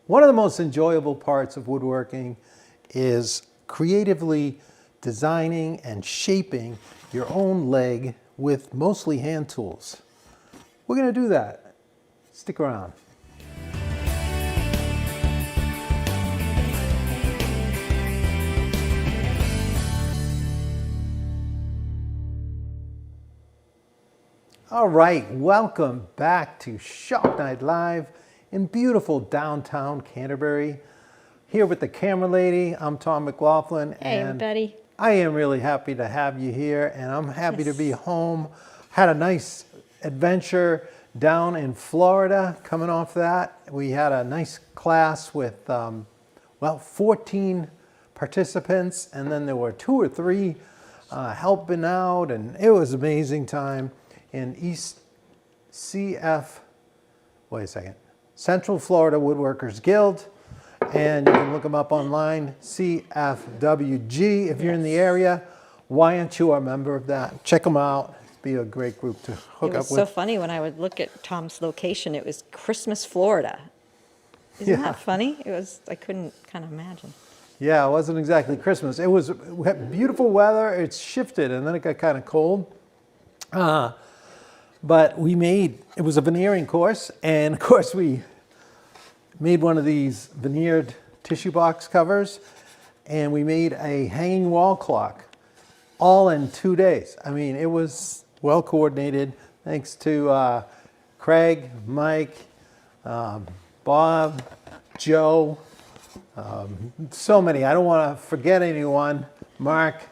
One of the most enjoyable parts of woodworking is creatively designing and shaping your own leg with mostly hand tools. We're going to do that. Stick around. All right, welcome back to Shop Night Live in beautiful downtown Canterbury. Here with the camera lady, I'm Tom McLaughlin. Hey, and Betty. I am really happy to have you here, and I'm happy to be home. Had a nice adventure down in Florida coming off that. We had a nice class with, 14 participants, and then there were 2 or 3 helping out, and it was an amazing time in Central Florida Woodworkers Guild. And you can look them up online, CFWG. If you're in the area, why aren't you a member of that? Check them out. It'd be a great group to hook up with. It was so funny when I would look at Tom's location, it was Christmas, Florida. Isn't that funny? It was, I couldn't kind of imagine. Yeah, it wasn't exactly Christmas. We had beautiful weather. It's shifted, and then it got kind of cold. But it was a veneering course, and of course we made one of these veneered tissue box covers, and we made a hanging wall clock all in 2 days. I mean, it was well coordinated thanks to Craig, Mike, Bob, Joe, so many. I don't want to forget anyone. Mark,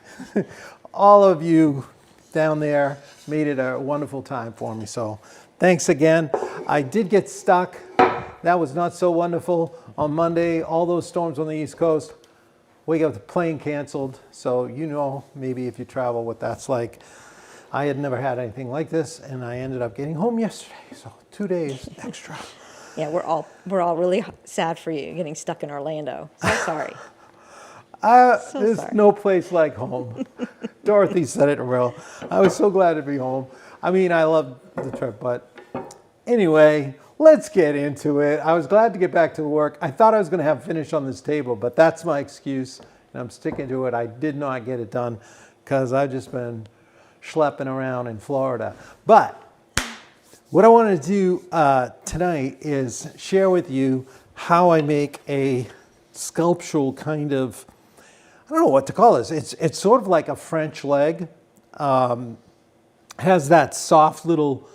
all of you down there made it a wonderful time for me. So thanks again. I did get stuck. That was not so wonderful. On Monday, all those storms on the East Coast, we got the plane canceled. So you know, maybe if you travel, what that's like. I had never had anything like this, and I ended up getting home yesterday. So 2 days extra. Yeah, we're all really sad for you getting stuck in Orlando. So sorry. There's no place like home. Dorothy said it well. I was so glad to be home. I mean, I loved the trip, but anyway, let's get into it. I was glad to get back to work. I thought I was going to have finish on this table, but that's my excuse, and I'm sticking to it. I did not get it done because I've just been schlepping around in Florida. But what I want to do tonight is share with you how I make a sculptural kind of, I don't know what to call this. It's sort of like a French leg. Has that soft little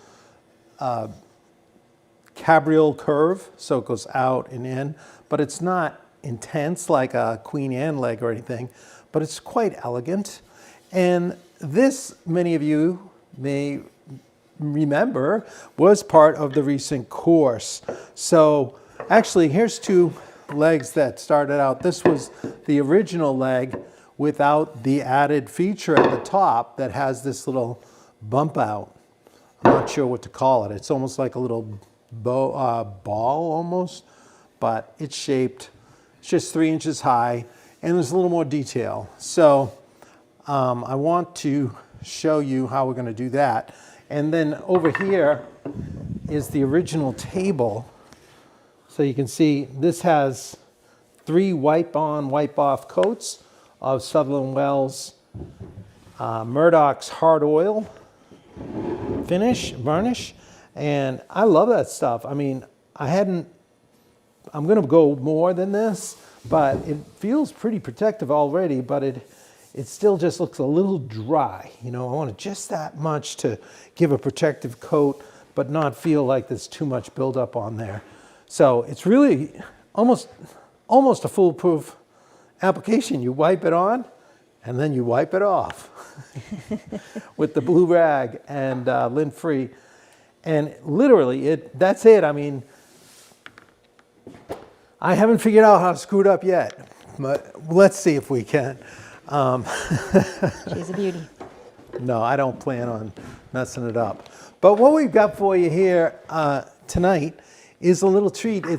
cabriole curve, so it goes out and in, but it's not intense like a Queen Anne leg or anything, but it's quite elegant. And this, many of you may remember, was part of the recent course. So actually, here's 2 legs that started out. This was the original leg without the added feature at the top that has this little bump out. I'm not sure what to call it. It's almost like a little ball almost, but it's shaped. It's just 3 inches high, and there's a little more detail. So I want to show you how we're going to do that. And then over here is the original table. So you can see this has 3 wipe-on, wipe-off coats of Sutherland Wells Murdoch's hard oil varnish, and I love that stuff. I mean, I'm going to go more than this, but it feels pretty protective already, but it still just looks a little dry. You know, I want just that much to give a protective coat, but not feel like there's too much buildup on there. So it's really almost a foolproof application. You wipe it on, and then you wipe it off with the blue rag and lint-free. And literally, that's it. I mean, I haven't figured out how to screw it up yet, but let's see if we can. She's a beauty. No, I don't plan on messing it up. But what we've got for you here tonight is a little treat. We're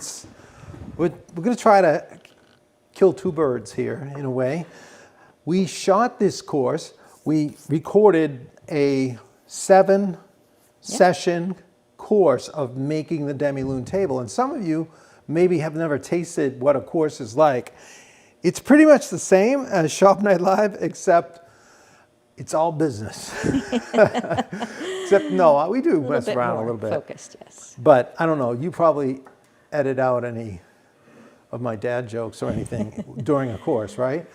going to try to kill 2 birds here in a way. We shot this course. We recorded a 7-session course of making the Demilune table. And some of you maybe have never tasted what a course is like, it's pretty much the same as Shop Night Live, except it's all business. Except, no, we do mess around a little bit. Focused, yes. But I don't know, you probably edit out any of my dad jokes or anything during a course, right?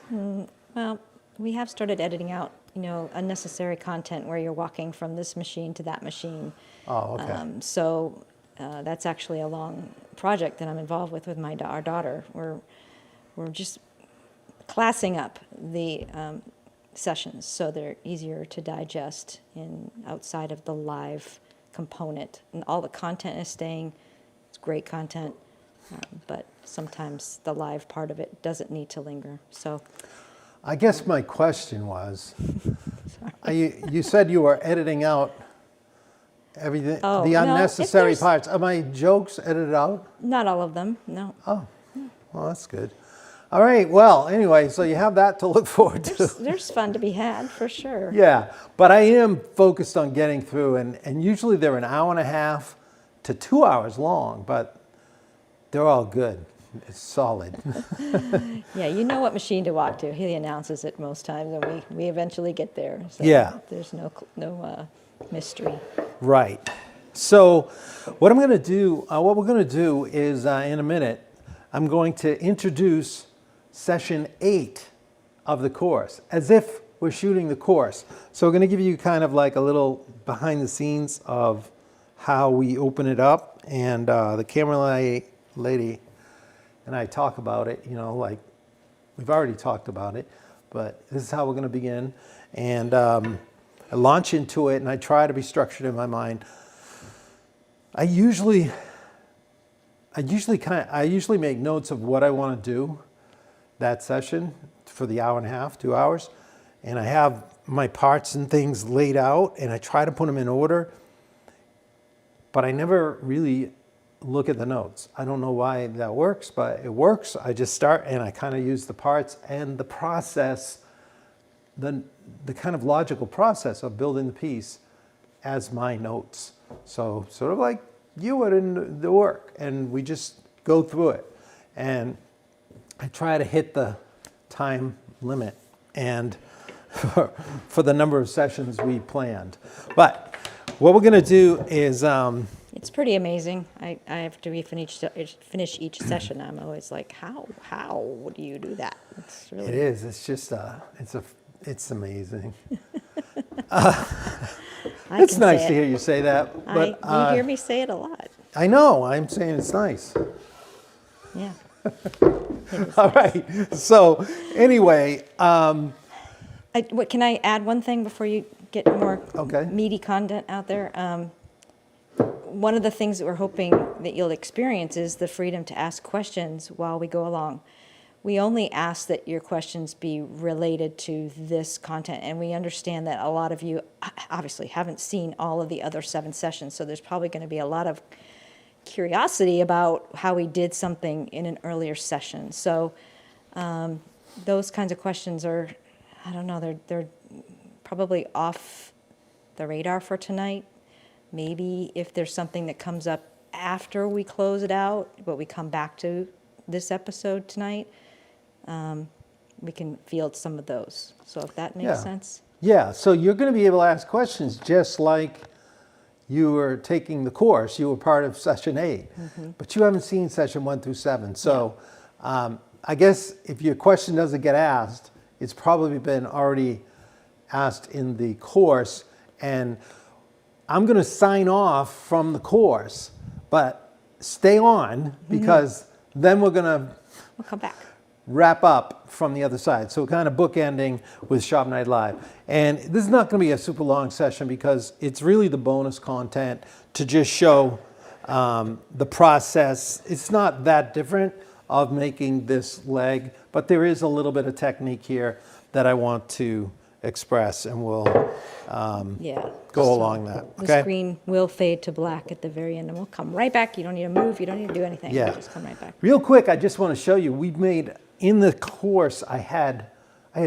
Well, we have started editing out, unnecessary content where you're walking from this machine to that machine. Oh, okay. So that's actually a long project that I'm involved with our daughter. We're just classing up the sessions so they're easier to digest outside of the live component. And all the content is staying. It's great content, but sometimes the live part of it doesn't need to linger. So I guess my question was, you said you were editing out everything, Oh, the no, if unnecessary there's- parts. Are my jokes edited out? not all of them, no. Oh, well, that's good. All right, well, anyway, so you have that to look forward to. There's fun to be had, for sure. Yeah, but I am focused on getting through, and usually they're an hour and a half to 2 hours long, but they're all good. It's solid. Yeah, you know what machine to walk to. He announces it most times, and we eventually get there. So Yeah. There's no mystery. Right. So what I'm going to do, what we're going to do is in a minute, I'm going to introduce session 8 of the course, as if we're shooting the course. So we're going to give you kind of like a little behind the scenes of how we open it up, and the camera lady and I talk about it, like we've already talked about it, but this is how we're going to begin. And I launch into it, and I try to be structured in my mind. I usually make notes of what I want to do that session for the hour and a half, 2 hours, and I have my parts and things laid out, and I try to put them in order, but I never really look at the notes. I don't know why that works, but it works. I just start, and I kind of use the parts and the process, the kind of logical process of building the piece as my notes. So sort of like you would in the work, and we just go through it. And I try to hit the time limit and for the number of sessions we planned. But what we're going to do is It's pretty amazing. I have to finish each session. I'm always like, how do you do that? It's really. it is. It's just it's amazing. I It's can nice say to it. hear you say that. But You hear me say it a lot. I know. I'm saying it's nice. Yeah. All right. So anyway, Can I add one thing before you get more Okay. meaty content out there? One of the things that we're hoping that you'll experience is the freedom to ask questions while we go along. We only ask that your questions be related to this content, and we understand that a lot of you obviously haven't seen all of the other 7 sessions, so there's probably going to be a lot of curiosity about how we did something in an earlier session. So those kinds of questions are, I don't know, they're probably off the radar for tonight. Maybe if there's something that comes up after we close it out, but we come back to this episode tonight, we can field some of those. So if that makes sense. Yeah. So you're going to be able to ask questions just like you were taking the course. You were part of session 8, but you haven't seen session 1 through 7. So I guess if your question doesn't get asked, it's probably been already asked in the course, and I'm going to sign off from the course, but stay on because then we'll come back. wrap up from the other side. So kind of bookending with Shop Night Live. And this is not going to be a super long session because it's really the bonus content to just show the process. It's not that different of making this leg, but there is a little bit of technique here that I want to express, and we'll go along that. The Okay? screen will fade to black at the very end, and we'll come right back. You don't need to move. You don't need to do anything. Yeah. We'll just come right back. Real quick, I just want to show you, we've made, in the course, I had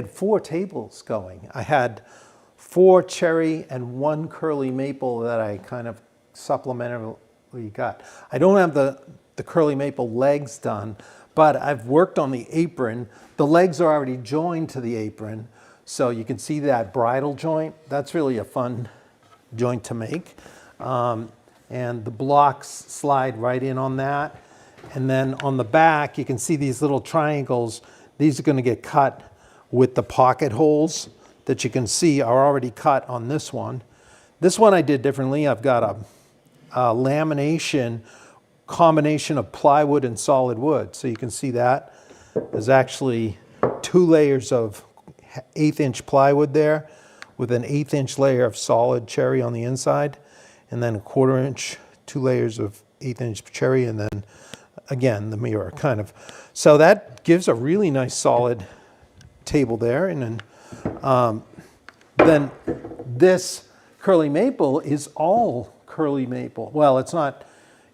4 tables going. I had 4 cherry and 1 curly maple that I kind of supplementarily got. I don't have the the curly maple legs done, but I've worked on the apron. The legs are already joined to the apron, so you can see that bridle joint. That's really a fun joint to make. And the blocks slide right in on that. And then on the back, you can see these little triangles. These are going to get cut with the pocket holes that you can see are already cut on this one. This one I did differently. I've got a lamination combination of plywood and solid wood. So you can see that. There's actually 2 layers of 1/8-inch plywood there with an 1/8-inch layer of solid cherry on the inside, and then a 1/4-inch, 2 layers of 1/8-inch cherry, and then again the mirror kind of. So that gives a really nice solid table there. And then this curly maple is all curly maple. Well, it's not,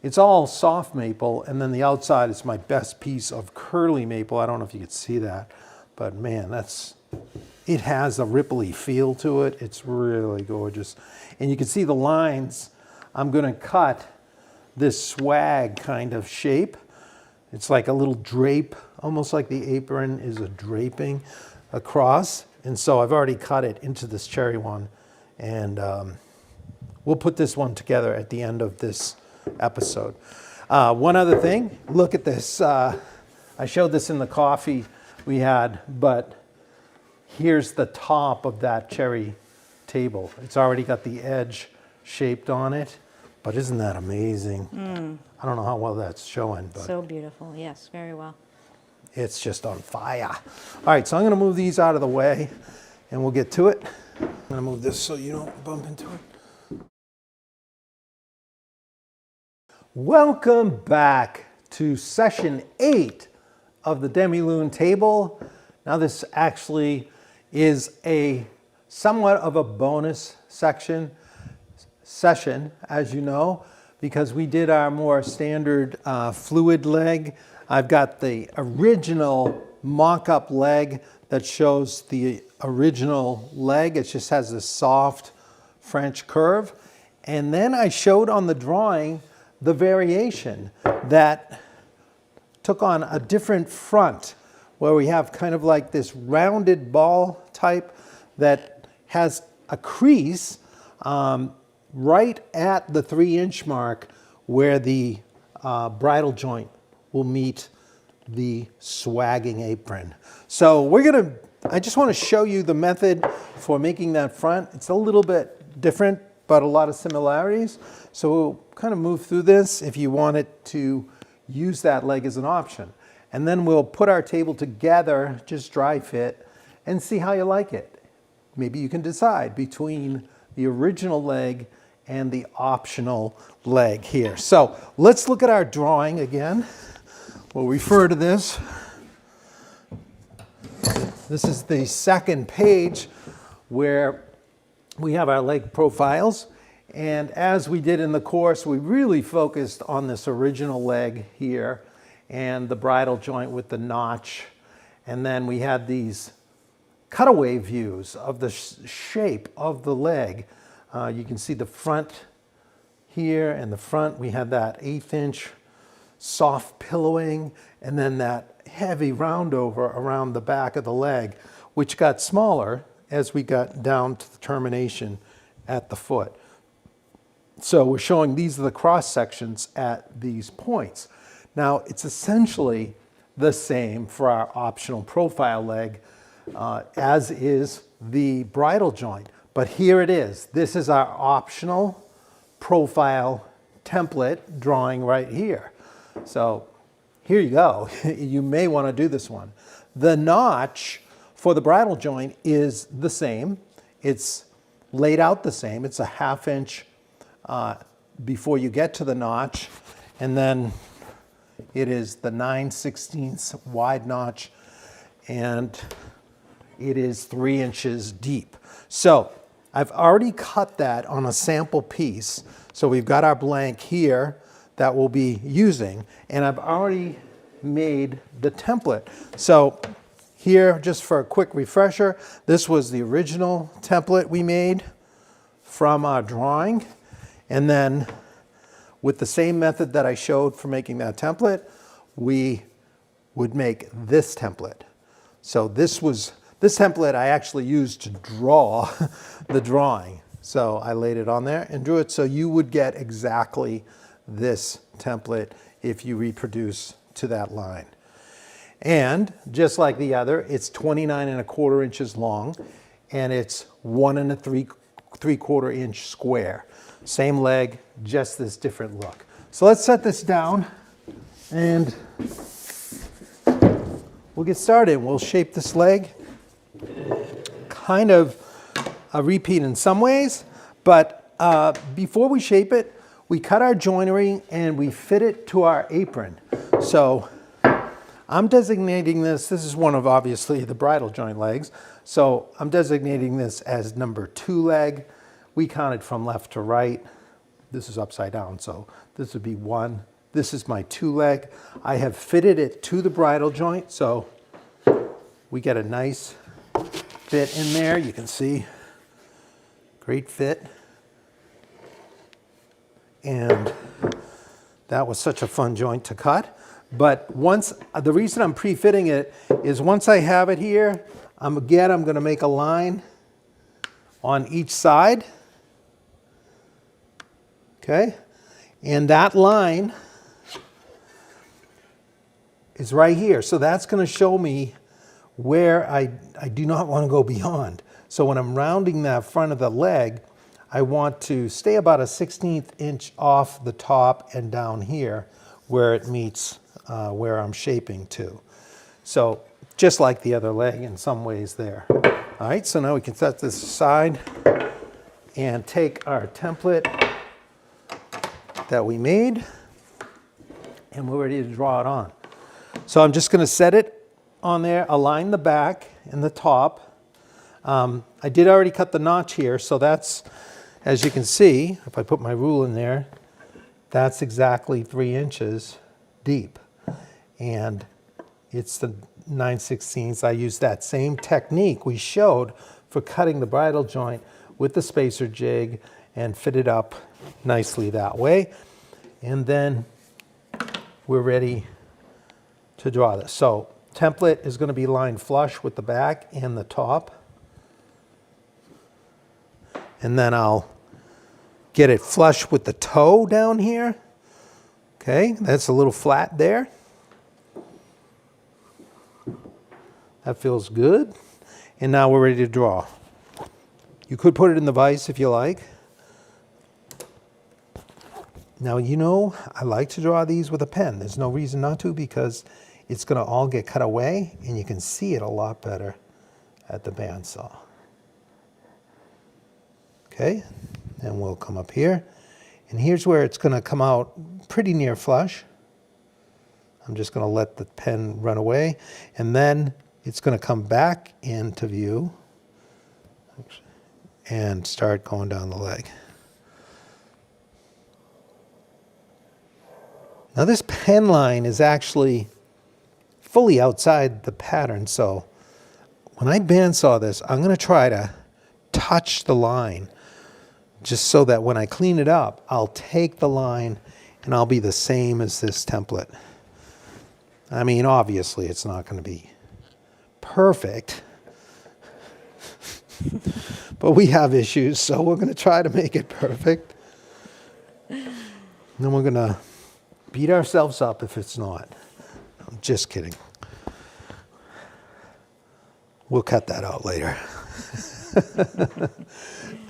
it's all soft maple, and then the outside is my best piece of curly maple. I don't know if you could see that, but man, it has a ripply feel to it. It's really gorgeous. And you can see the lines. I'm going to cut this swag kind of shape. It's like a little drape, almost like the apron is a draping across. And so I've already cut it into this cherry one. And we'll put this one together at the end of this episode. One other thing, look at this. I showed this in the coffee we had, but here's the top of that cherry table. It's already got the edge shaped on it, but isn't that amazing? I don't know how well that's showing, but So beautiful. Yes, very well. it's just on fire. All right, so I'm gonna move these out of the way and we'll get to it. I'm gonna move this so you don't bump into it. Welcome back to session 8 of the Demilune table. Now this actually is a somewhat of a bonus session, as you know, because we did our more standard fluid leg. I've got the original mock-up leg that shows the original leg. It just has this soft French curve. And then I showed on the drawing the variation that took on a different front, where we have kind of like this rounded ball type that has a crease right at the 3-inch mark where the bridle joint will meet the swagging apron. So I just want to show you the method for making that front. It's a little bit different, but a lot of similarities. So we'll kind of move through this if you wanted to use that leg as an option. And then we'll put our table together, just dry fit, and see how you like it. Maybe you can decide between the original leg and the optional leg here. So let's look at our drawing again. We'll refer to this. This is the second page where we have our leg profiles. And as we did in the course, we really focused on this original leg here and the bridle joint with the notch. And then we had these cutaway views of the shape of the leg. You can see the front here, and the front we had that 1/8-inch soft pillowing, and then that heavy roundover around the back of the leg, which got smaller as we got down to the termination at the foot. So we're showing these are the cross sections at these points. Now it's essentially the same for our optional profile leg as is the bridle joint. But here it is. This is our optional profile template drawing right here. So here you go. You may want to do this one. The notch for the bridle joint is the same. It's laid out the same. It's a 1/2 inch before you get to the notch, and then it is the 9/16 wide notch, and it is 3 inches deep. So I've already cut that on a sample piece. So we've got our blank here that we'll be using, and I've already made the template. So here, just for a quick refresher, this was the original template we made from our drawing. And then with the same method that I showed for making that template, we would make this template. So this template I actually used to draw the drawing. So I laid it on there and drew it, so you would get exactly this template if you reproduce to that line. And just like the other, it's 29 1/4 inches long, and it's 1 3/4 inch square. Same leg, just this different look. So let's set this down and we'll get started. We'll shape this leg. Kind of a repeat in some ways, but before we shape it, we cut our joinery and we fit it to our apron. So I'm designating this is one of obviously the bridal joint legs. So I'm designating this as number 2 leg. We counted from left to right. This is upside down, so this would be 1. This is my 2 leg. I have fitted it to the bridal joint, so we get a nice fit in there. You can see, great fit. And that was such a fun joint to cut. But the reason I'm pre-fitting it is once I have it here, I'm going to make a line on each side. Okay? And that line is right here. So that's going to show me where I do not want to go beyond. So when I'm rounding that front of the leg, I want to stay about a 1/16 inch off the top and down here where it meets where I'm shaping to. So just like the other leg in some ways there. All right, so now we can set this aside and take our template that we made and we're ready to draw it on. So I'm just going to set it on there, align the back and the top. I did already cut the notch here, so that's, as you can see, if I put my rule in there, that's exactly 3 inches deep. And it's the 9/16. I used that same technique we showed for cutting the bridal joint with the spacer jig and fit it up nicely that way. And then we're ready to draw this. So template is going to be lined flush with the back and the top. And then I'll get it flush with the toe down here. Okay, that's a little flat there. That feels good. And now we're ready to draw. You could put it in the vise if you like. Now, you know, I like to draw these with a pen. There's no reason not to, because it's going to all get cut away and you can see it a lot better at the bandsaw. Okay, and we'll come up here. And here's where it's going to come out pretty near flush. I'm just going to let the pen run away. And then it's going to come back into view and start going down the leg. Now this pen line is actually fully outside the pattern, so when I bandsaw this, I'm going to try to touch the line just so that when I clean it up, I'll take the line and I'll be the same as this template. I mean, obviously it's not going to be perfect, but we have issues, so we're going to try to make it perfect. And then we're going to beat ourselves up if it's not. I'm just kidding. We'll cut that out later.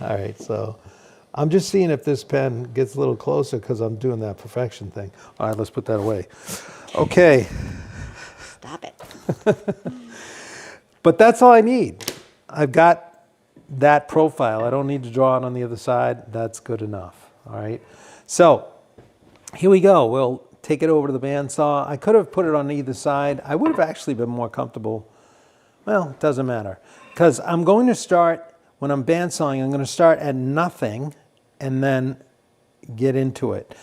All right, so I'm just seeing if this pen gets a little closer because I'm doing that perfection thing. All right, let's put that away. Okay. Stop it. But that's all I need. I've got that profile. I don't need to draw it on the other side. That's good enough. All right. So here we go. We'll take it over to the bandsaw. I could have put it on either side. I would have actually been more comfortable. Well, it doesn't matter. Because I'm going to start, when I'm bandsawing, I'm going to start at nothing and then get into it.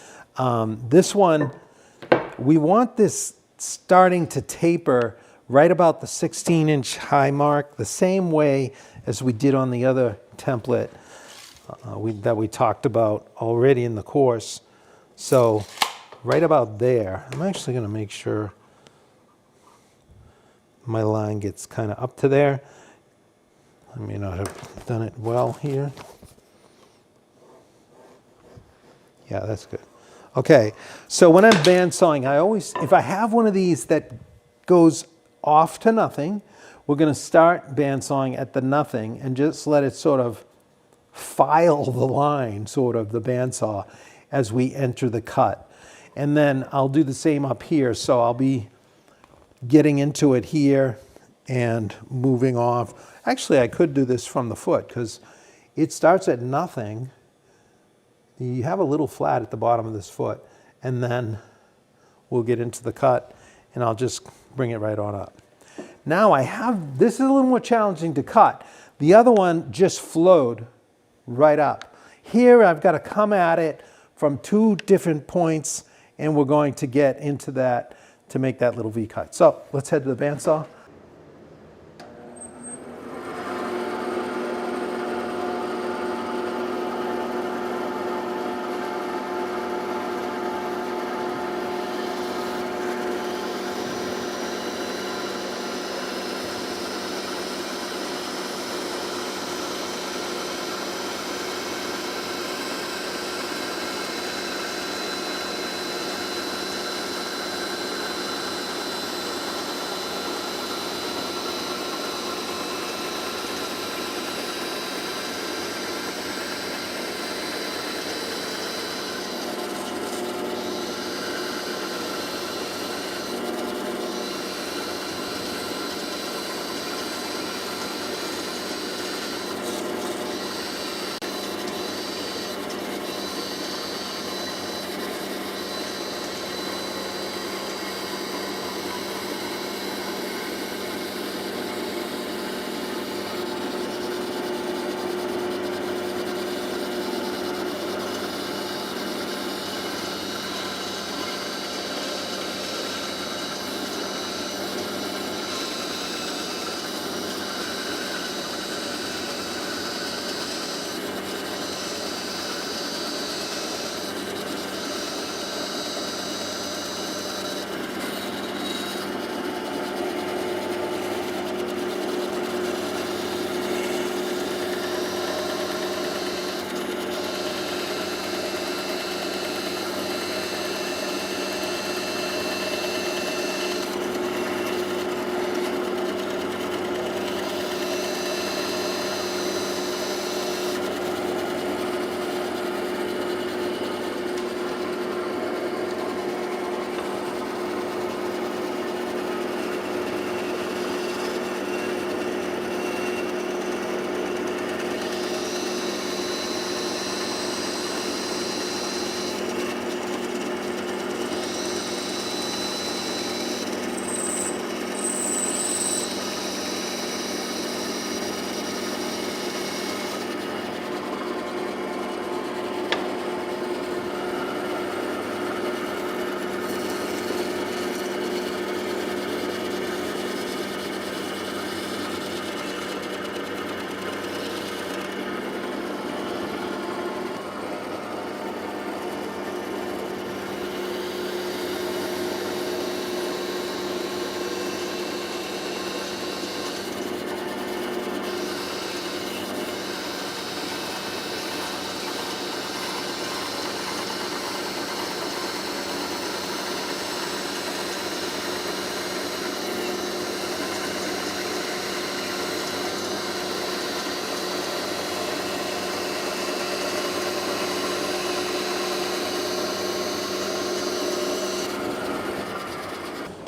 This one, we want this starting to taper right about the 16-inch high mark, the same way as we did on the other template that we talked about already in the course. So right about there, I'm actually going to make sure my line gets kind of up to there. I may not have done it well here. Yeah, that's good. Okay, so when I'm bandsawing, I always, if I have one of these that goes off to nothing, we're going to start bandsawing at the nothing and just let it sort of file the line, sort of, the bandsaw, as we enter the cut. And then I'll do the same up here. So I'll be getting into it here and moving off. Actually, I could do this from the foot because it starts at nothing. You have a little flat at the bottom of this foot, and then we'll get into the cut, and I'll just bring it right on up. Now I have, this is a little more challenging to cut. The other one just flowed right up. Here I've got to come at it from two different points, and we're going to get into that to make that little V cut. So let's head to the bandsaw.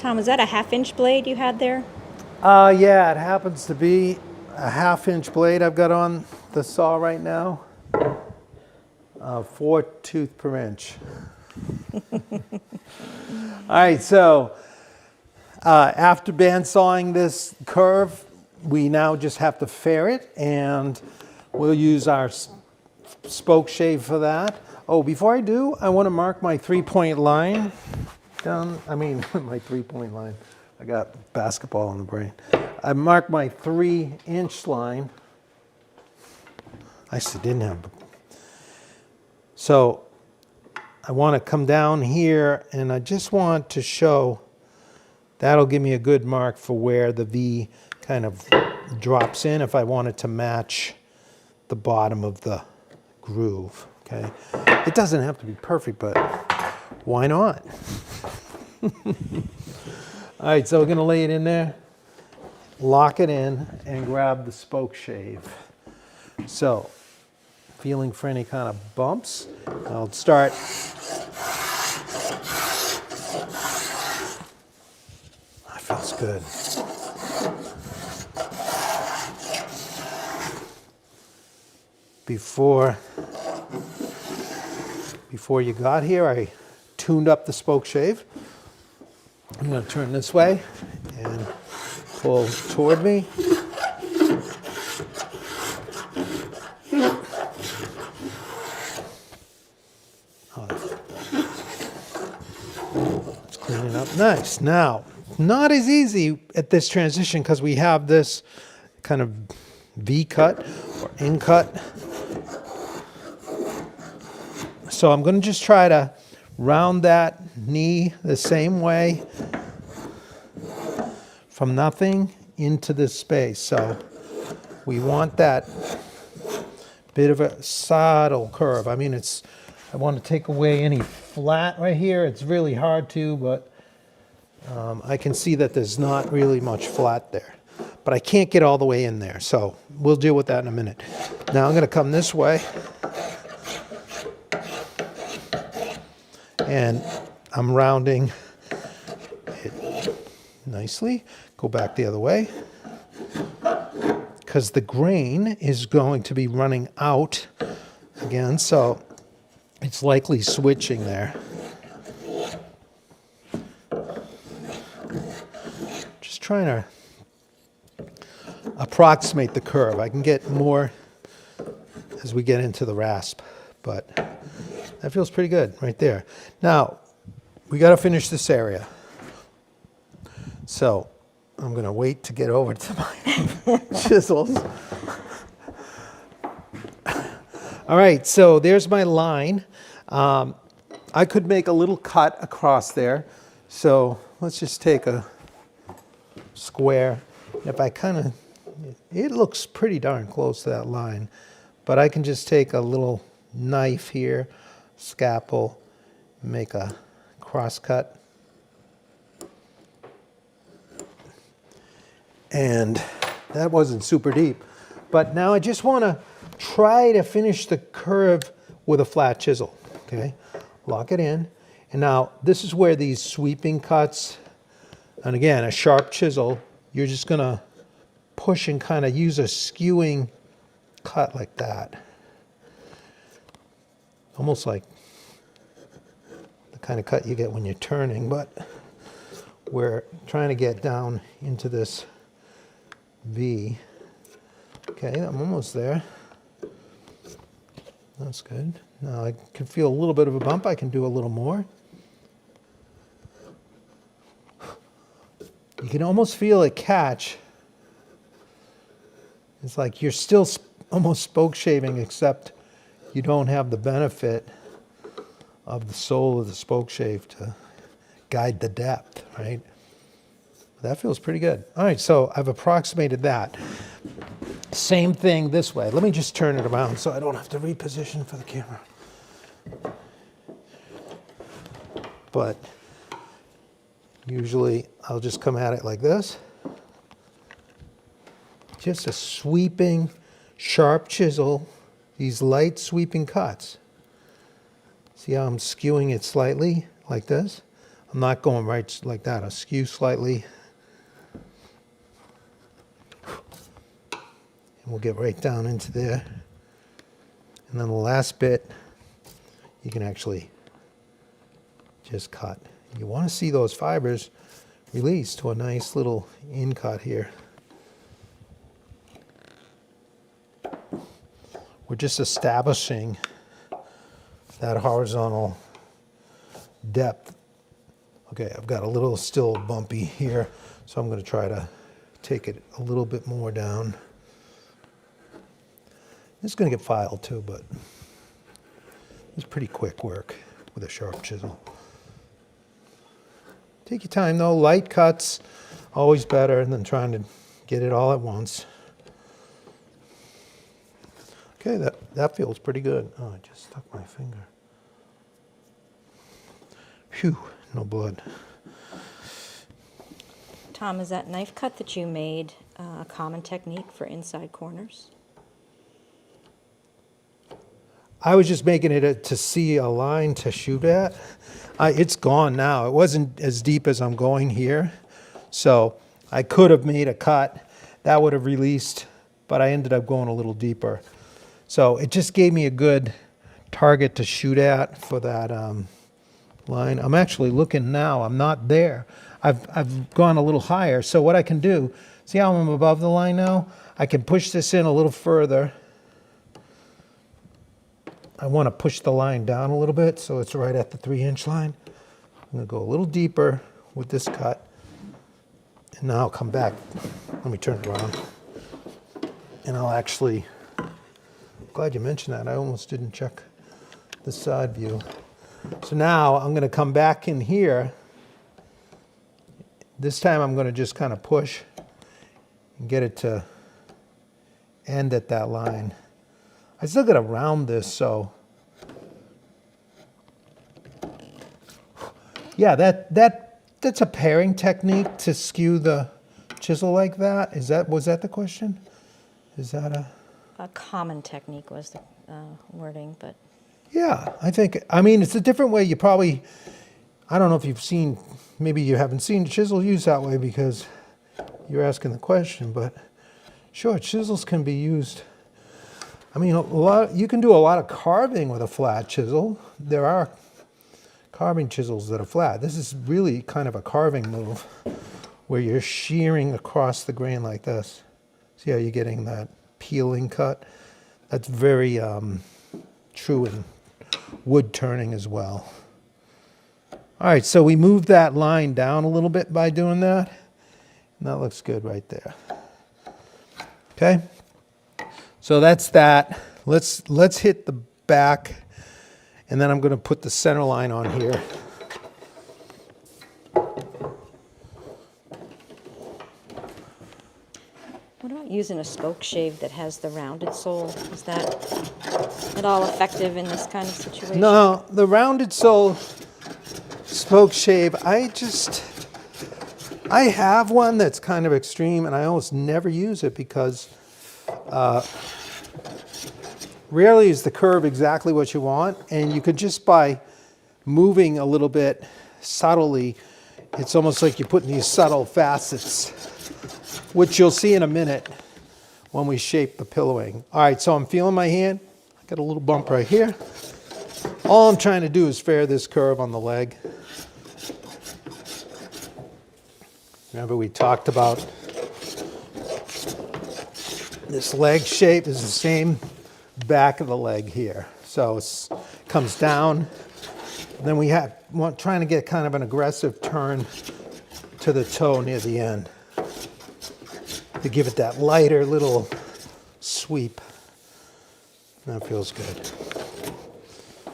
Tom, was that a 1/2-inch blade you had there? Yeah, it happens to be a 1/2-inch blade I've got on the saw right now. 4 tooth per inch. All right, so after bandsawing this curve, we now just have to ferret, and we'll use our spoke shave for that. Oh, before I do, I want to mark my 3-point line down. I mean, my 3-point line. I got basketball in the brain. I marked my 3-inch line. I actually didn't have. So I want to come down here, and I just want to show, that'll give me a good mark for where the V kind of drops in if I want it to match the bottom of the groove, okay? It doesn't have to be perfect, but why not? All right, so we're gonna lay it in there, lock it in, and grab the spoke shave. So, feeling for any kind of bumps, I'll start. That feels good. Before you got here, I tuned up the spoke shave. I'm going to turn this way and pull toward me. Let's clean it up. Nice. Now, not as easy at this transition because we have this kind of V cut or in cut. So I'm going to just try to round that knee the same way from nothing into this space. So we want that bit of a subtle curve. I mean, I want to take away any flat right here. It's really hard to, but I can see that there's not really much flat there. But I can't get all the way in there. So we'll deal with that in a minute. Now I'm going to come this way. And I'm rounding it nicely. Go back the other way. Because the grain is going to be running out again, so it's likely switching there. Just trying to approximate the curve. I can get more as we get into the rasp, but that feels pretty good right there. Now, we got to finish this area. So I'm going to wait to get over to my chisels. All right, so there's my line. I could make a little cut across there. So let's just take a square. If I kind of, it looks pretty darn close to that line, but I can just take a little knife here, scalpel, make a cross cut. And that wasn't super deep. But now I just want to try to finish the curve with a flat chisel, okay? Lock it in. And now this is where these sweeping cuts, and again, a sharp chisel, you're just going to push and kind of use a skewing cut like that. Almost like the kind of cut you get when you're turning, but we're trying to get down into this V. Okay, I'm almost there. That's good. Now I can feel a little bit of a bump. I can do a little more. You can almost feel it catch. It's like you're still almost spoke shaving, except you don't have the benefit of the sole of the spoke shave to guide the depth, right? That feels pretty good. All right, so I've approximated that. Same thing this way. Let me just turn it around so I don't have to reposition for the camera. But usually I'll just come at it like this. Just a sweeping, sharp chisel, these light sweeping cuts. See how I'm skewing it slightly like this? I'm not going right like that. I'll skew slightly. And we'll get right down into there. And then the last bit, you can actually just cut. You want to see those fibers release to a nice little in cut here. We're just establishing that horizontal depth. Okay, I've got a little still bumpy here, so I'm going to try to take it a little bit more down. It's going to get filed too, but it's pretty quick work. with a sharp chisel. Take your time though, light cuts, always better than trying to get it all at once. Okay, that feels pretty good. Oh, I just stuck my finger. Phew, no blood. Tom, is that knife cut that you made a common technique for inside corners? I was just making it to see a line to shoot at. It's gone now. It wasn't as deep as I'm going here. So I could have made a cut. That would have released, but I ended up going a little deeper. So it just gave me a good target to shoot at for that line. I'm actually looking now. I'm not there. I've gone a little higher. So what I can do, see how I'm above the line now? I can push this in a little further. I want to push the line down a little bit so it's right at the 3-inch line. I'm going to go a little deeper with this cut. And now I'll come back. Let me turn it around. And I'll actually, glad you mentioned that. I almost didn't check the side view. So now I'm going to come back in here. This time I'm going to just kind of push and get it to end at that line. I still got to round this, so yeah, that's a paring technique to skew the chisel like that. Was that the question? Is that A common technique was the wording, but yeah, I mean, it's a different way. You probably, I don't know if you've seen, maybe you haven't seen chisel used that way because you're asking the question, but sure, chisels can be used. I mean, you can do a lot of carving with a flat chisel. There are carving chisels that are flat. This is really kind of a carving move where you're shearing across the grain like this. See how you're getting that peeling cut? That's very true in wood turning as well. All right, so we moved that line down a little bit by doing that. And that looks good right there. Okay? So that's that. Let's hit the back, and then I'm going to put the center line on here. what about using a spoke shave that has the rounded sole? Is that at all effective in this kind of situation? No, the rounded sole spoke shave, I have one that's kind of extreme, and I almost never use it because rarely is the curve exactly what you want, and you could just by moving a little bit subtly, it's almost like you're putting these subtle facets, which you'll see in a minute when we shape the pillowing. All right, so I'm feeling my hand. I got a little bump right here. All I'm trying to do is fair this curve on the leg. Remember we talked about this leg shape is the same back of the leg here. So it comes down. Then we trying to get kind of an aggressive turn to the toe near the end to give it that lighter little sweep. That feels good.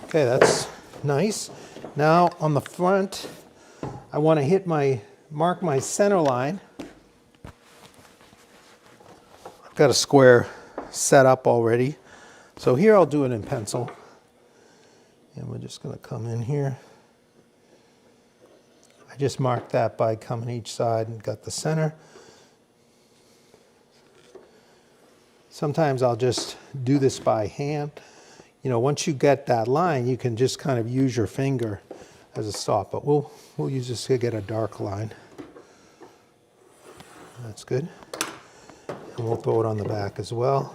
Okay, that's nice. Now on the front, I want to mark my center line. I've got a square set up already. So here I'll do it in pencil. And we're just going to come in here. I just marked that by coming each side and got the center. Sometimes I'll just do this by hand. You know, once you get that line, you can just kind of use your finger as a stop. But we'll use this to get a dark line. That's good. And we'll throw it on the back as well.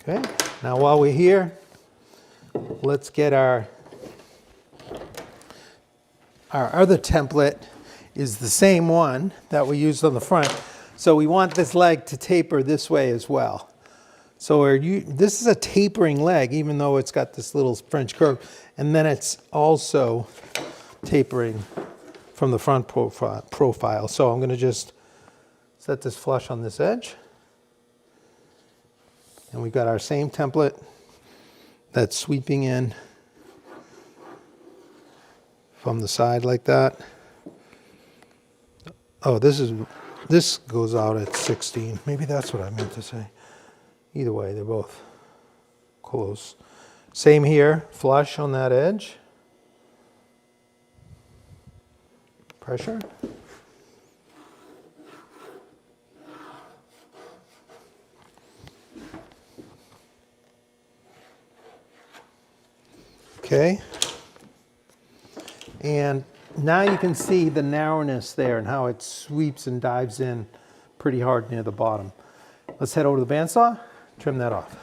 Okay, now while we're here, let's get our other template is the same one that we used on the front. So we want this leg to taper this way as well. So this is a tapering leg, even though it's got this little French curve. And then it's also tapering from the front profile. So I'm going to just Set this flush on this edge. And we've got our same template that's sweeping in from the side like that. Oh, this goes out at 16. Maybe that's what I meant to say. Either way, they're both close. Same here, flush on that edge. Pressure. Okay. And now you can see the narrowness there and how it sweeps and dives in pretty hard near the bottom. Let's head over to the bandsaw, trim that off.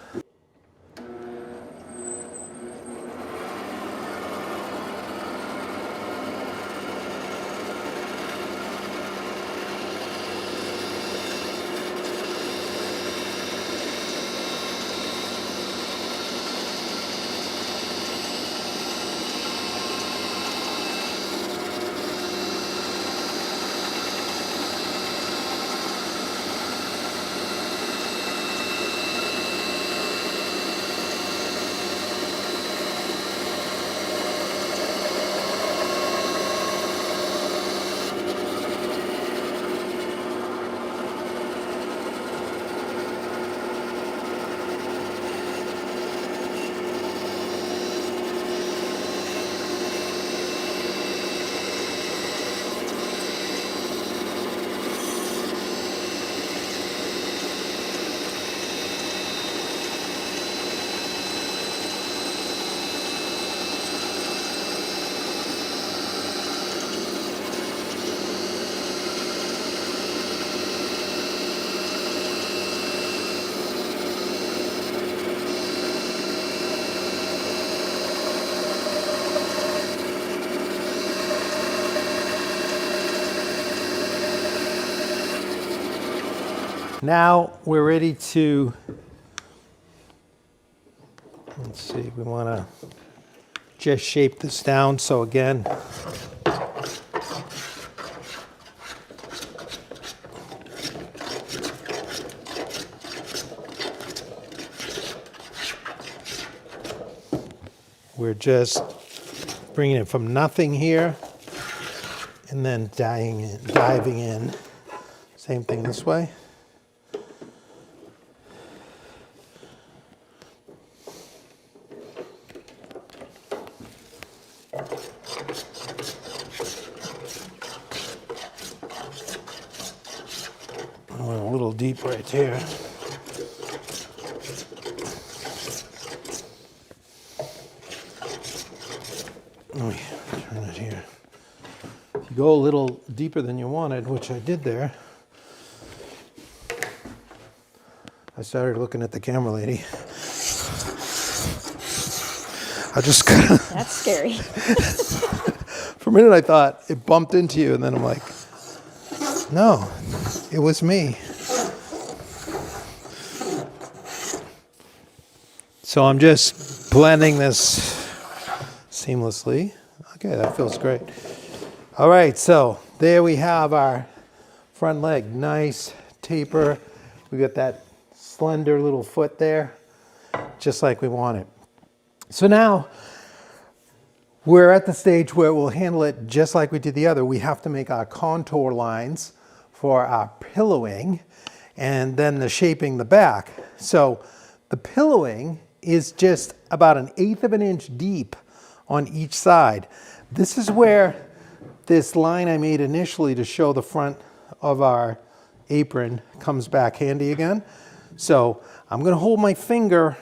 Now we're ready to, let's see, we want to just shape this down. So again, we're just bringing it from nothing here and then diving in. Same thing this way. Went a little deep right here. Let me turn it here. If you go a little deeper than you wanted, which I did there, I started looking at the camera lady. I just kind of... That's scary. For a minute I thought it bumped into you, and then I'm like, no, it was me. So I'm just blending this seamlessly. Okay, that feels great. All right, so there we have our front leg. Nice taper. We got that slender little foot there, just like we want it. So now we're at the stage where we'll handle it just like we did the other. We have to make our contour lines for our pillowing and then the shaping the back. So the pillowing is just about 1/8 of an inch deep on each side. This is where this line I made initially to show the front of our apron comes back handy again. So I'm going to hold my finger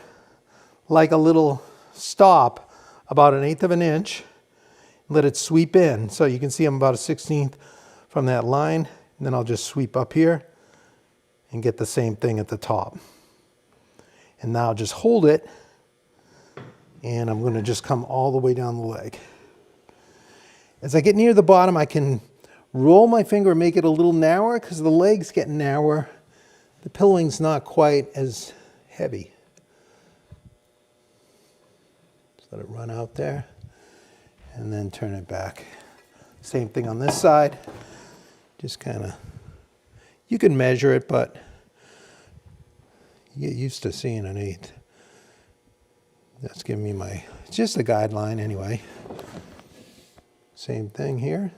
like a little stop about 1/8 of an inch, let it sweep in. So you can see I'm about 1/16 from that line, and then I'll just sweep up here and get the same thing at the top. And now just hold it, and I'm going to just come all the way down the leg. As I get near the bottom, I can roll my finger and make it a little narrower because the leg's getting narrower. The pillowing's not quite as heavy. Just let it run out there and then turn it back. Same thing on this side. Just kind of You can measure it, but you get used to seeing an 1/8. That's giving me my, it's just a guideline anyway. Same thing here.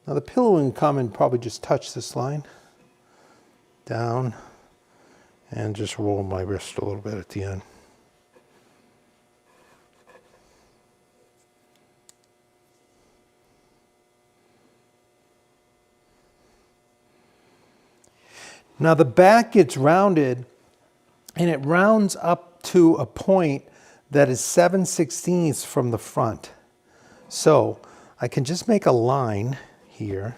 Now the pillowing come and probably just touch this line down and just roll my wrist a little bit at the end. Now the back gets rounded, and it rounds up to a point that is 7/16 from the front. So I can just make a line here,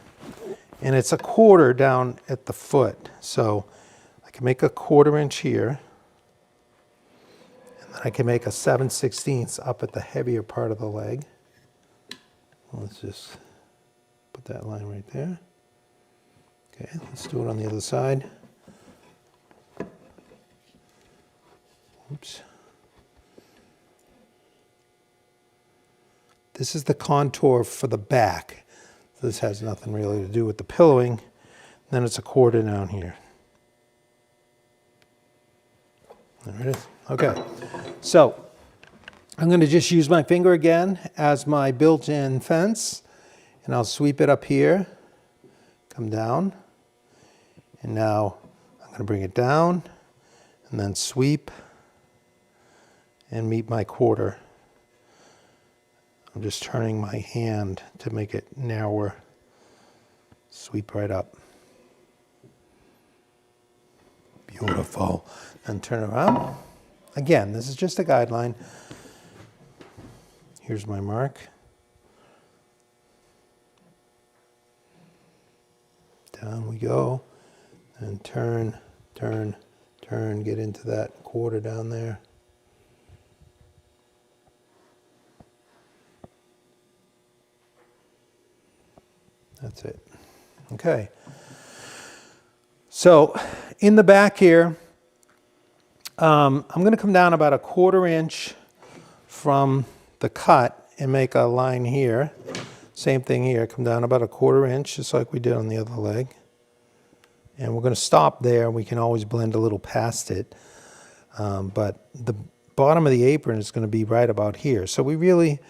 and it's a 1/4 down at the foot. So I can make a 1/4 inch here, and then I can make a 7/16 up at the heavier part of the leg. Let's just put that line right there. Okay, let's do it on the other side. Oops. This is the contour for the back. This has nothing really to do with the pillowing. Then it's a 1/4 down here. There it is. Okay, so I'm going to just use my finger again as my built-in fence, and I'll sweep it up here, come down, and now I'm going to bring it down, and then sweep, and meet my 1/4. I'm just turning my hand to make it narrower. Sweep right up. Beautiful. Then turn around. Again, this is just a guideline. Here's my mark. Down we go. And turn, turn, turn, get into that 1/4 down there. That's it. Okay. So in the back here, I'm going to come down about a 1/4 inch from the cut and make a line here. Same thing here. Come down about a 1/4 inch, just like we did on the other leg. And we're going to stop there. We can always blend a little past it. But the bottom of the apron is going to be right about here. So we really,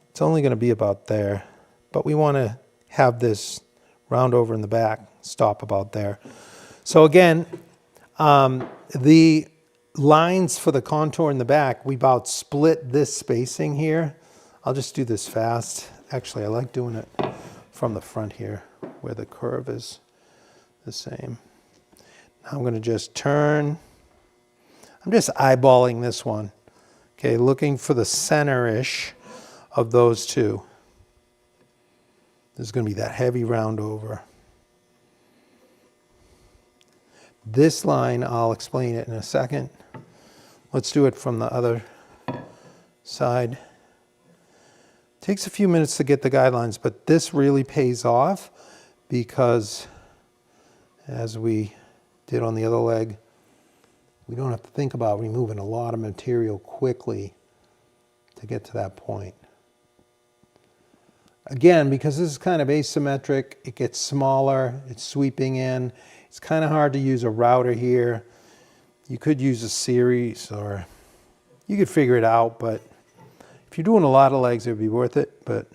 it's only going to be about there. But we want to have this round over in the back, stop about there. So again, the lines for the contour in the back, we about split this spacing here. I'll just do this fast. Actually, I like doing it from the front here where the curve is the same. Now I'm going to just turn. I'm just eyeballing this one. Okay, looking for the center-ish of those two. There's going to be that heavy round over. This line, I'll explain it in a second. Let's do it from the other side. Takes a few minutes to get the guidelines, but this really pays off because, as we did on the other leg, we don't have to think about removing a lot of material quickly to get to that point. Again, because this is kind of asymmetric, it gets smaller, it's sweeping in. It's kind of hard to use a router here. You could use a series, or you could figure it out, but if you're doing a lot of legs, it would be worth it, but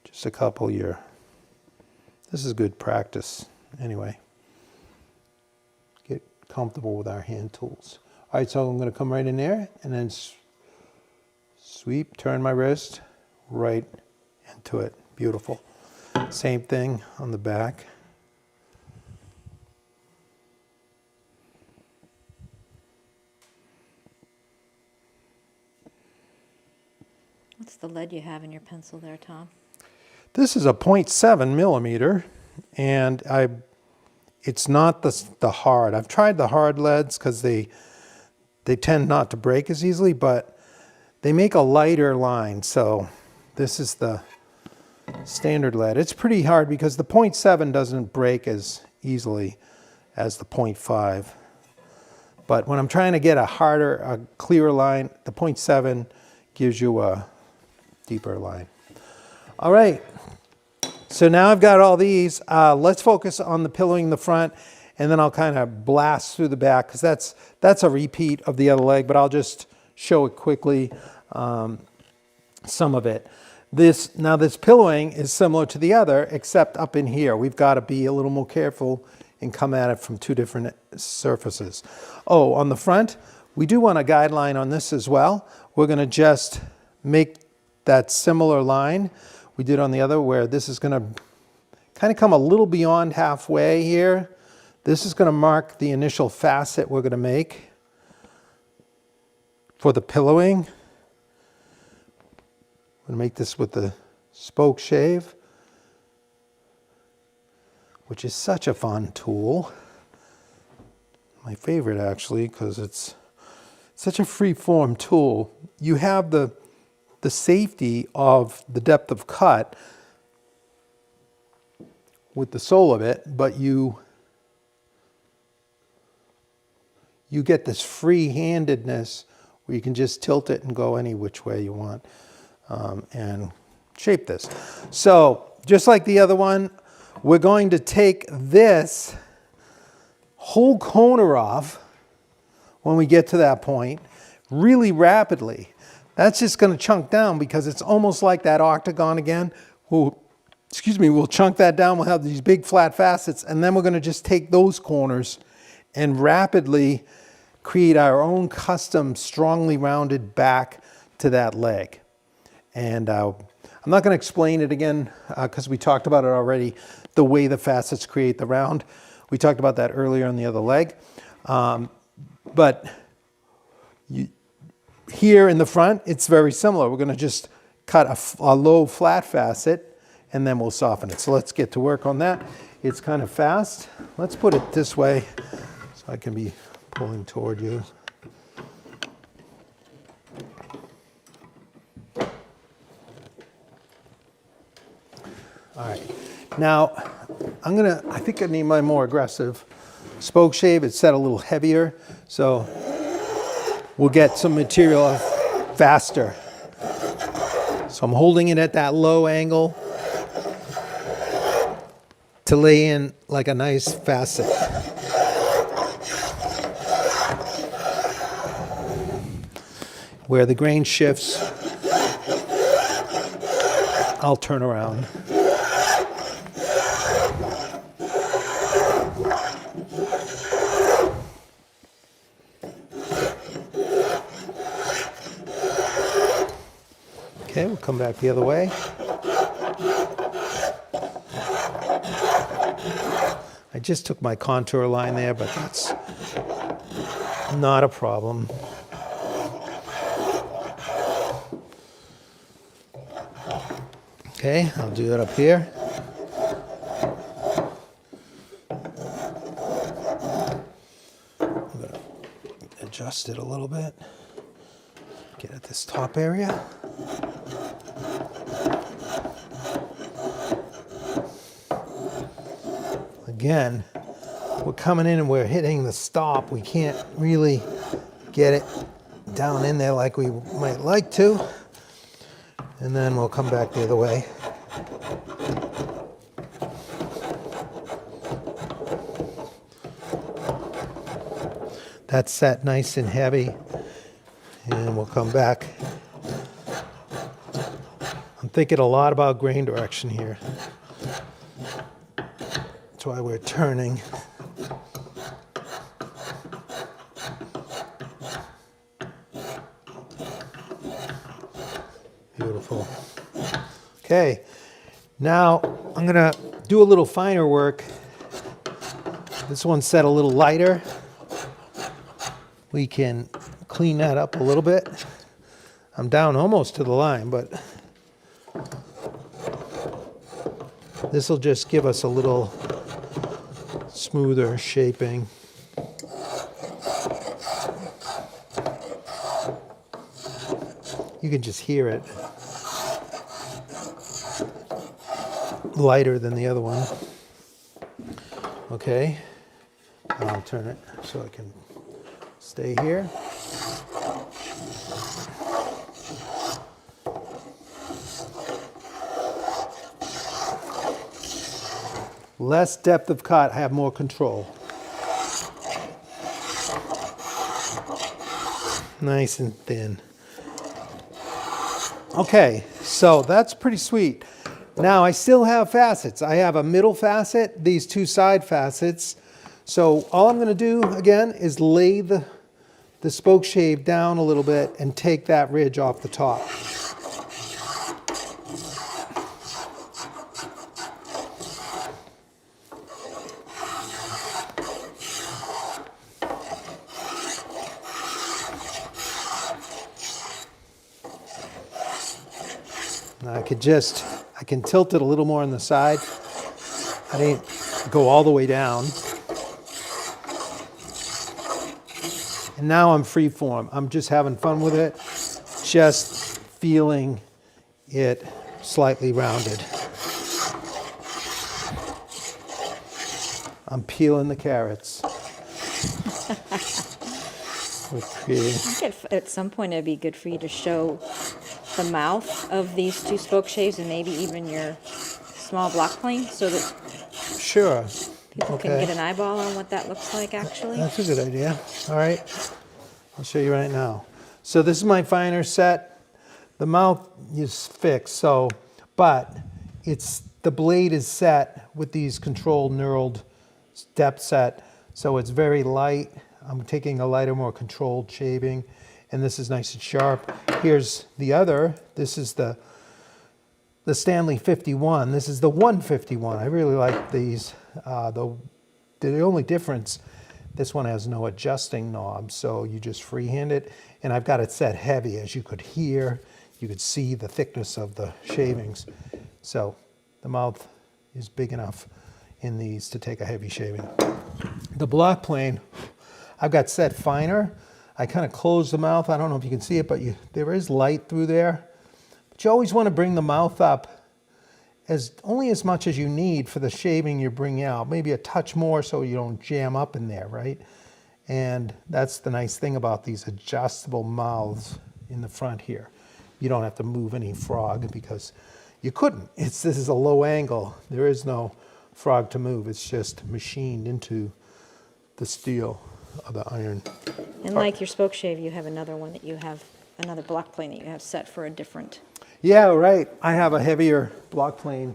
just a couple this is good practice anyway. Get comfortable with our hand tools. All right, so I'm going to come right in there and then sweep, turn my wrist right into it. Beautiful. Same thing on the back. What's the lead you have in your pencil there, Tom? This is a 0.7 millimeter, and it's not the hard. I've tried the hard leads because they tend not to break as easily, but they make a lighter line. So this is the standard lead. It's pretty hard because the 0.7 doesn't break as easily as the 0.5. But when I'm trying to get a clearer line, the 0.7 gives you a deeper line. All right, So now I've got all these. Let's focus on the pillowing in the front, and then I'll kind of blast through the back, because that's a repeat of the other leg, but I'll just show it quickly, some of it. This pillowing is similar to the other, except up in here. We've got to be a little more careful and come at it from two different surfaces. Oh, on the front, we do want a guideline on this as well. We're going to just make that similar line we did on the other, where this is going to kind of come a little beyond halfway here. This is going to mark the initial facet we're going to make for the pillowing. I'm going to make this with the spoke shave, which is such a fun tool. My favorite, actually, because it's such a free-form tool. You have the safety of the depth of cut with the sole of it, but you get this free-handedness where you can just tilt it and go any which way you want, and shape this. So just like the other one, we're going to take this whole corner off when we get to that point really rapidly. That's just going to chunk down, because it's almost like that octagon again. We'll chunk that down. We'll have these big flat facets, and then we're going to just take those corners and rapidly create our own custom strongly rounded back to that leg. And I'm not going to explain it again, because we talked about it already, the way the facets create the round. We talked about that earlier on the other leg. Here in the front, it's very similar. We're going to just cut a low flat facet, and then we'll soften it. So let's get to work on that. It's kind of fast. Let's put it this way so I can be pulling toward you. All right. Now, I think I need my more aggressive spoke shave. It's set a little heavier, so we'll get some material off faster. So I'm holding it at that low angle to lay in like a nice facet. Where the grain shifts, I'll turn around. Okay, we'll come back the other way. I just took my contour line there, but that's not a problem. Okay, I'll do that up here. I'm going to adjust it a little bit. Get at this top area. Again, we're coming in and we're hitting the stop. We can't really get it down in there like we might like to. And then we'll come back the other way. That's set nice and heavy. And we'll come back. I'm thinking a lot about grain direction here. That's why we're turning. Beautiful. Okay, now I'm gonna do a little finer work. This one's set a little lighter. We can clean that up a little bit. I'm down almost to the line, but this will just give us a little smoother shaping. You can just hear it. Lighter than the other one. Okay, I'll turn it so I can stay here. Less depth of cut, have more control. Nice and thin. Okay, so that's pretty sweet. Now I still have facets. I have a middle facet, these two side facets. So all I'm going to do again is lay the spoke shave down a little bit and take that ridge off the top. I can tilt it a little more on the side. I didn't go all the way down. And now I'm free form. I'm just having fun with it, just feeling it slightly rounded. I'm peeling the carrots. We're creating. I think at some point it'd be good for you to show the mouth of these two spoke shaves and maybe even your small block plane so that Sure. people can get an eyeball on what that looks like actually. That's a good idea. All right. I'll show you right now. So this is my finer set. The mouth is fixed, but the blade is set with these controlled knurled depth set, so it's very light. I'm taking a lighter, more controlled shaving, and this is nice and sharp. Here's the other. This is the Stanley 51. This is the 151. I really like these. The only difference, this one has no adjusting knob, so you just freehand it. And I've got it set heavy, as you could hear. You could see the thickness of the shavings. So the mouth is big enough in these to take a heavy shaving. The block plane, I've got set finer. I kind of close the mouth. I don't know if you can see it, but there is light through there. But you always want to bring the mouth up only as much as you need for the shaving you're bringing out. Maybe a touch more so you don't jam up in there, right? And that's the nice thing about these adjustable mouths in the front here. You don't have to move any frog because you couldn't. This is a low angle. There is no frog to move. It's just machined into the steel of the iron. And like your spoke shave, you have another one that you have, another block plane that you have set for a different. Yeah, right. I have a heavier block plane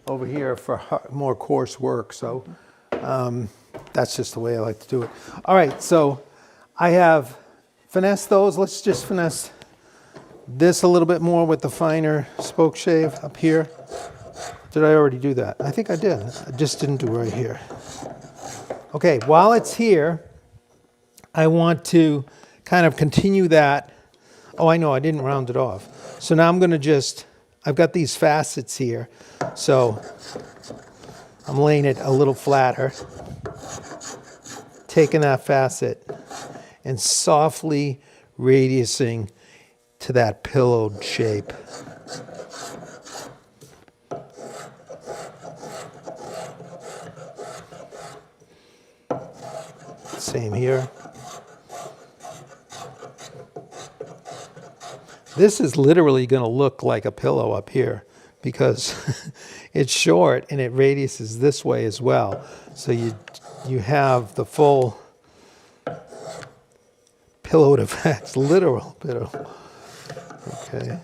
over here for more coarse work. So that's just the way I like to do it. All right, so I have finessed those. Let's just finesse this a little bit more with the finer spoke shave up here. Did I already do that? I think I did. I just didn't do it right here. Okay, while it's here, I want to kind of continue that. Oh, I know, I didn't round it off. So now I'm going to I've got these facets here. So I'm laying it a little flatter, taking that facet and softly radiusing to that pillowed shape. Same here. This is literally going to look like a pillow up here because it's short and it radiuses this way as well. So you have the full pillowed effect, literal pillow. Okay.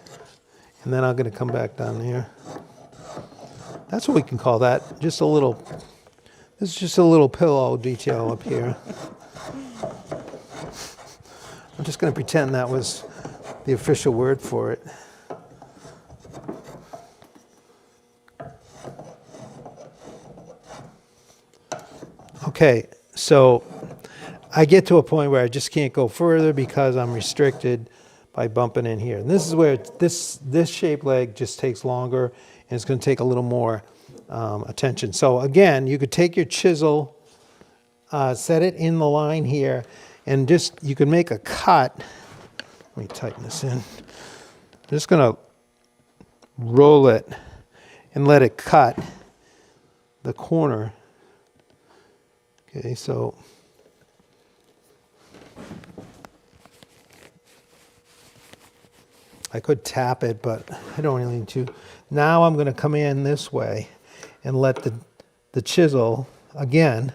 And then I'm going to come back down here. That's what we can call that. This is just a little pillow detail up here. I'm just going to pretend that was the official word for it. Okay, so I get to a point where I just can't go further because I'm restricted by bumping in here. And this is where this shape leg just takes longer and it's going to take a little more attention. So again, you could take your chisel, set it in the line here, and you can make a cut. Let me tighten this in. I'm just going to roll it and let it cut the corner. Okay, so I could tap it, but I don't really need to. Now I'm going to come in this way and let the the chisel, again,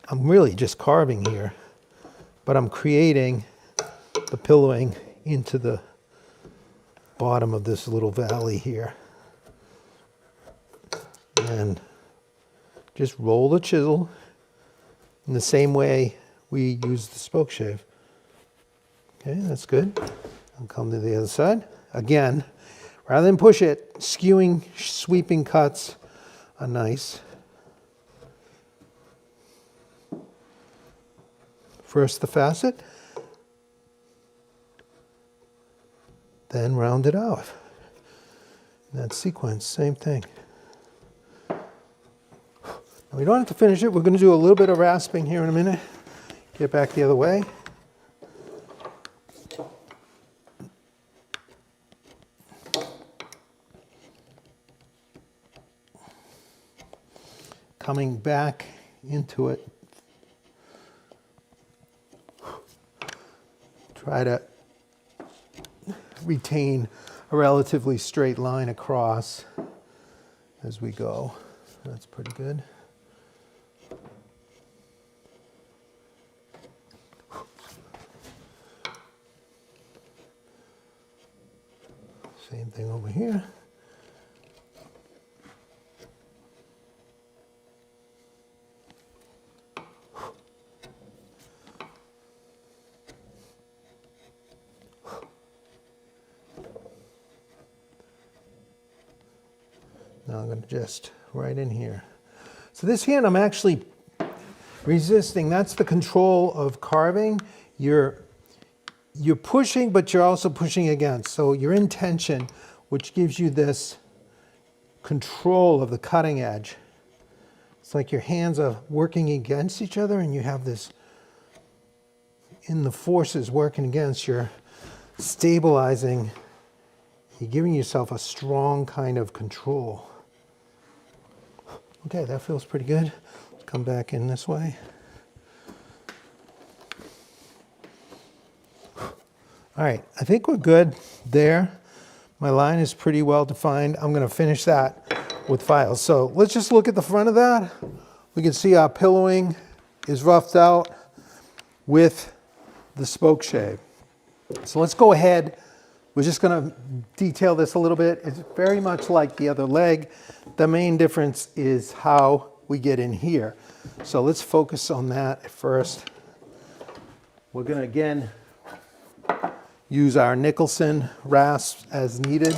I'm really just carving here, but I'm creating the pillowing into the bottom of this little valley here. And just roll the chisel in the same way we use the spoke shave. Okay, that's good. I'll come to the other side. Again, rather than push it, skewing, sweeping cuts are nice. First the facet, then round it out. In that sequence, same thing. Now we don't have to finish it. We're going to do a little bit of rasping here in a minute. Get back the other way. Coming back into it. Try to retain a relatively straight line across as we go. That's pretty good. Same thing over here. Now I'm going to just right in here. So this hand I'm actually resisting. That's the control of carving. You're pushing, but you're also pushing against. So you're in tension, which gives you this control of the cutting edge. It's like your hands are working against each other and you have this, in the forces working against, you're stabilizing. You're giving yourself a strong kind of control. Okay, that feels pretty good. Let's come back in this way. All right, I think we're good there. My line is pretty well defined. I'm going to finish that with files. So let's just look at the front of that. We can see our pillowing is roughed out with the spoke shave. So let's go ahead. We're just going to detail this a little bit. It's very much like the other leg. The main difference is how we get in here. So let's focus on that at first. We're going to again use our Nicholson rasp as needed.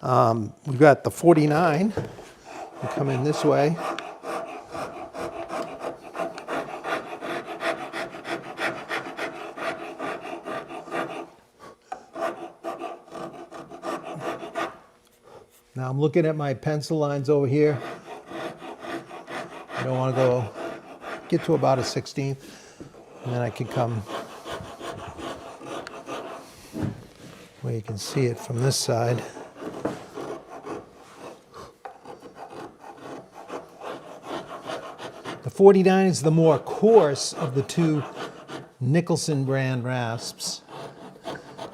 We've got the 49. We come in this way. Now I'm looking at my pencil lines over here. I don't want to get to about a 16th, and then I can come where you can see it from this side. The 49 is the more coarse of the two Nicholson brand rasps,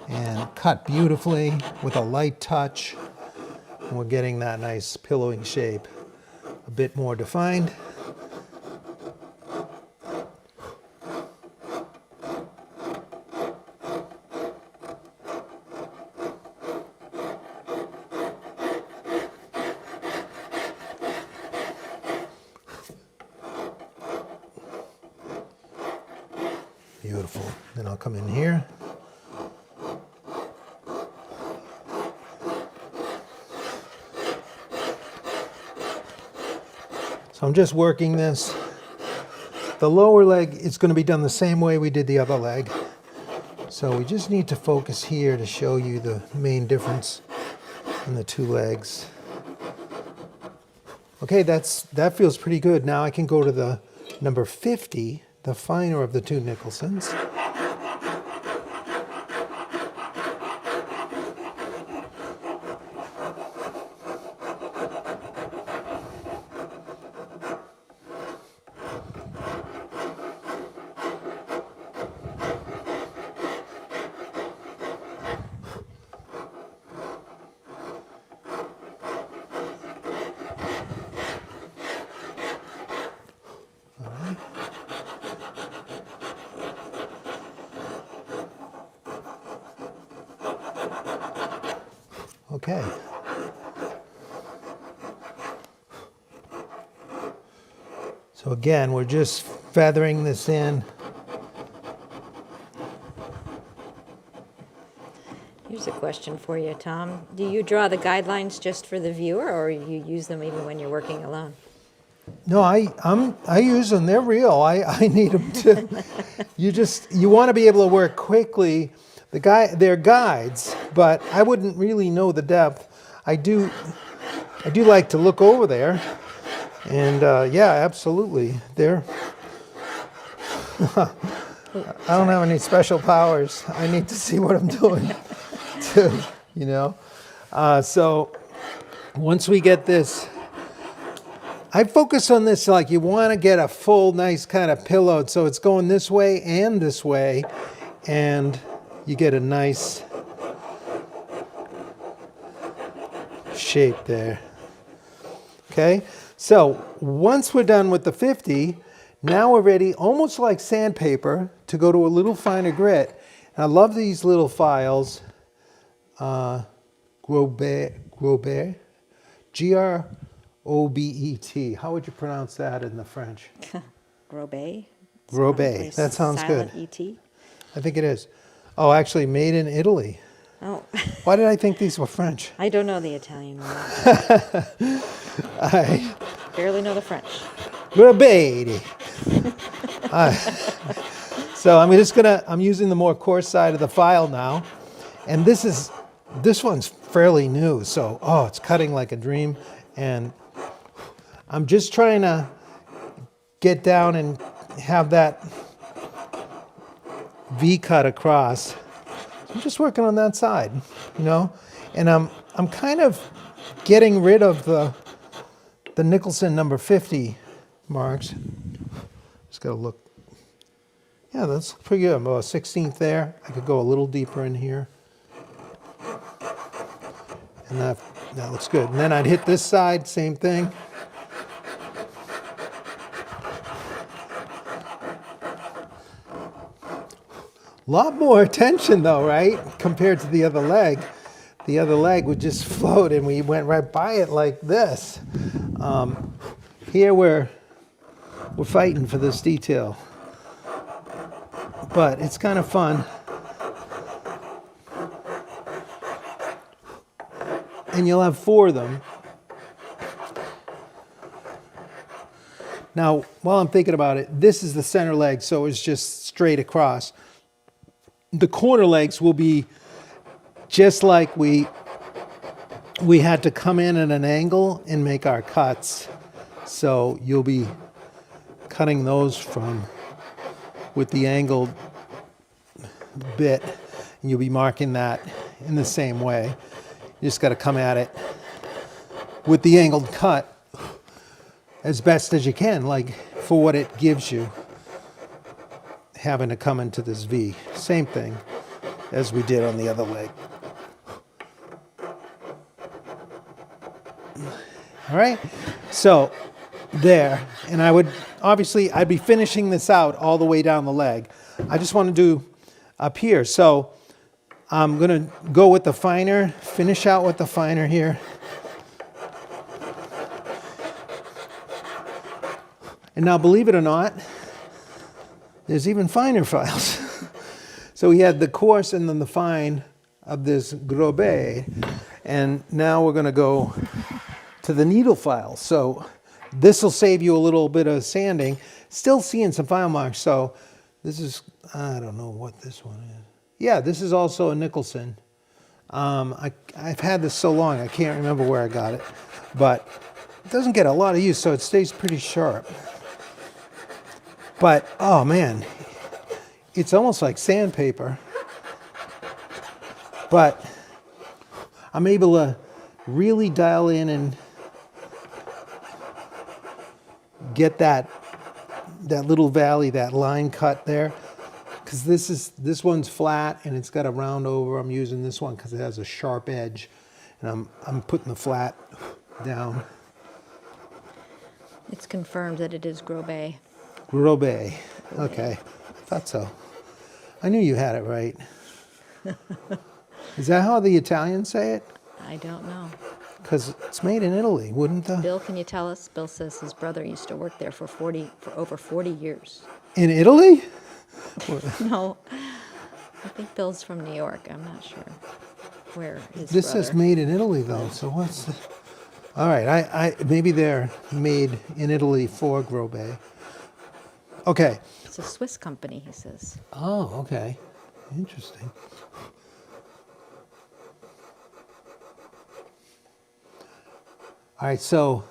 and cut beautifully with a light touch. And we're getting that nice pillowing shape, a bit more defined. Beautiful. Then I'll come in here. So I'm just working this. The lower leg is going to be done the same way we did the other leg. So we just need to focus here to show you the main difference in the two legs. Okay, that feels pretty good. Now I can go to the number 50, the finer of the two Nicholsons. Okay. So again, we're just feathering this in. Here's a question for you, Tom. Do you draw the guidelines just for the viewer, or you use them even when you're working alone? No, I use them. They're real. I need them to. You want to be able to work quickly. They're guides, but I wouldn't really know the depth. I do like to look over there, and yeah, absolutely. I don't have any special powers. I need to see what I'm doing, too. You know. So once we get this. I focus on this like you want to get a full, nice kind of pillow. So it's going this way, and you get a nice shape there. Okay, so once we're done with the 50, now we're ready, almost like sandpaper, to go to a little finer grit. And I love these little files, Grobet, Grobet. How would you pronounce that in the French? Grobet. Grobet. That sounds good. E-T. I think it is. Oh, actually, made in Italy. Oh. Why did I think these were French? I don't know the Italian one. I Barely know the French. Grobet. So I'm using the more coarse side of the file now, and this one's fairly new. So it's cutting like a dream, and I'm just trying to get down and have that V cut across. I'm just working on that side, you know, and I'm kind of getting rid of the Nicholson number 50 marks. Just gotta look. Yeah, that's pretty good. About a 16th there. I could go a little deeper in here, and that looks good. And then I'd hit this side, same thing. A lot more attention though, right? Compared to the other leg. The other leg would just float and we went right by it like this. Here we're fighting for this detail. But it's kind of fun. And you'll have 4 of them. Now, while I'm thinking about it, this is the center leg, so it's just straight across. The corner legs will be just like we had to come in at an angle and make our cuts. So you'll be cutting those with the angled bit, and you'll be marking that in the same way. You just got to come at it with the angled cut as best as you can, like for what it gives you, having to come into this V. Same thing as we did on the other leg. All right, so there, and I'd be finishing this out all the way down the leg. I just want to do up here. So I'm going to go with the finer, finish out with the finer here. And now, believe it or not, there's even finer files. So we had the coarse and then the fine of this Grobet. And now we're going to go to the needle file. So this will save you a little bit of sanding. Still seeing some file marks. So this is, I don't know what this one is. Yeah, this is also a Nicholson. I've had this so long, I can't remember where I got it. But it doesn't get a lot of use, so it stays pretty sharp. But, oh man, it's almost like sandpaper. But I'm able to really dial in and get that little valley, that line cut there. Because this one's flat and it's got a round over. I'm using this one because it has a sharp edge. And I'm putting the flat down. It's confirmed that it is Grobet. Grobet. Okay, I thought so. I knew you had it right. Is that how the Italians say it? I don't know. Because it's made in Italy, wouldn't the? Bill, can you tell us? Bill says his brother used to work there for over 40 years. In Italy? No, I think Bill's from New York. I'm not sure where his This brother. says made in Italy, though, so what's the... All right, I maybe they're made in Italy for Grobet. Okay. It's a Swiss company, he says. Oh, okay. Interesting. All right, so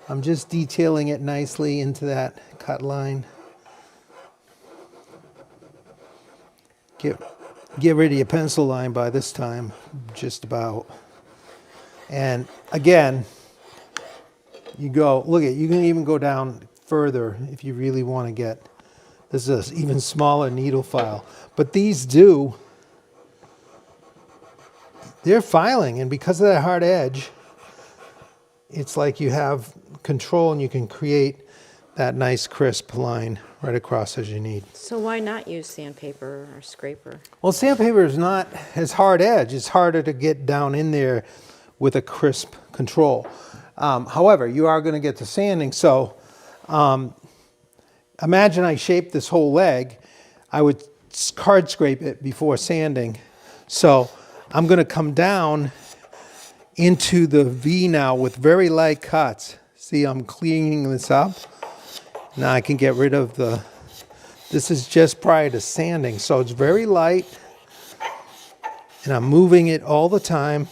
I'm just detailing it nicely into that cut line. Get rid of your pencil line by this time, just about. And again, you go, look at, you can even go down further if you really want to get, this is an even smaller needle file. But these they're filing, and because of that hard edge, it's like you have control and you can create that nice crisp line right across as you need. So why not use sandpaper or scraper? Well, sandpaper is not as hard edge. It's harder to get down in there with a crisp control. However, you are going to get to sanding. So imagine I shaped this whole leg. I would card scrape it before sanding. So I'm going to come down into the V now with very light cuts. See, I'm cleaning this up. Now I can get rid of this is just prior to sanding. So it's very light. And I'm moving it all the time.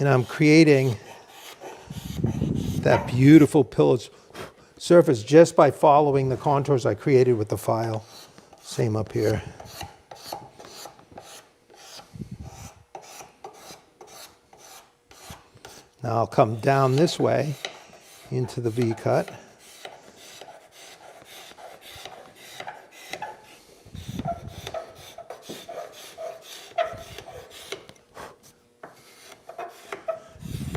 And I'm creating that beautiful pillage surface just by following the contours I created with the file. Same up here. Now I'll come down this way into the V cut.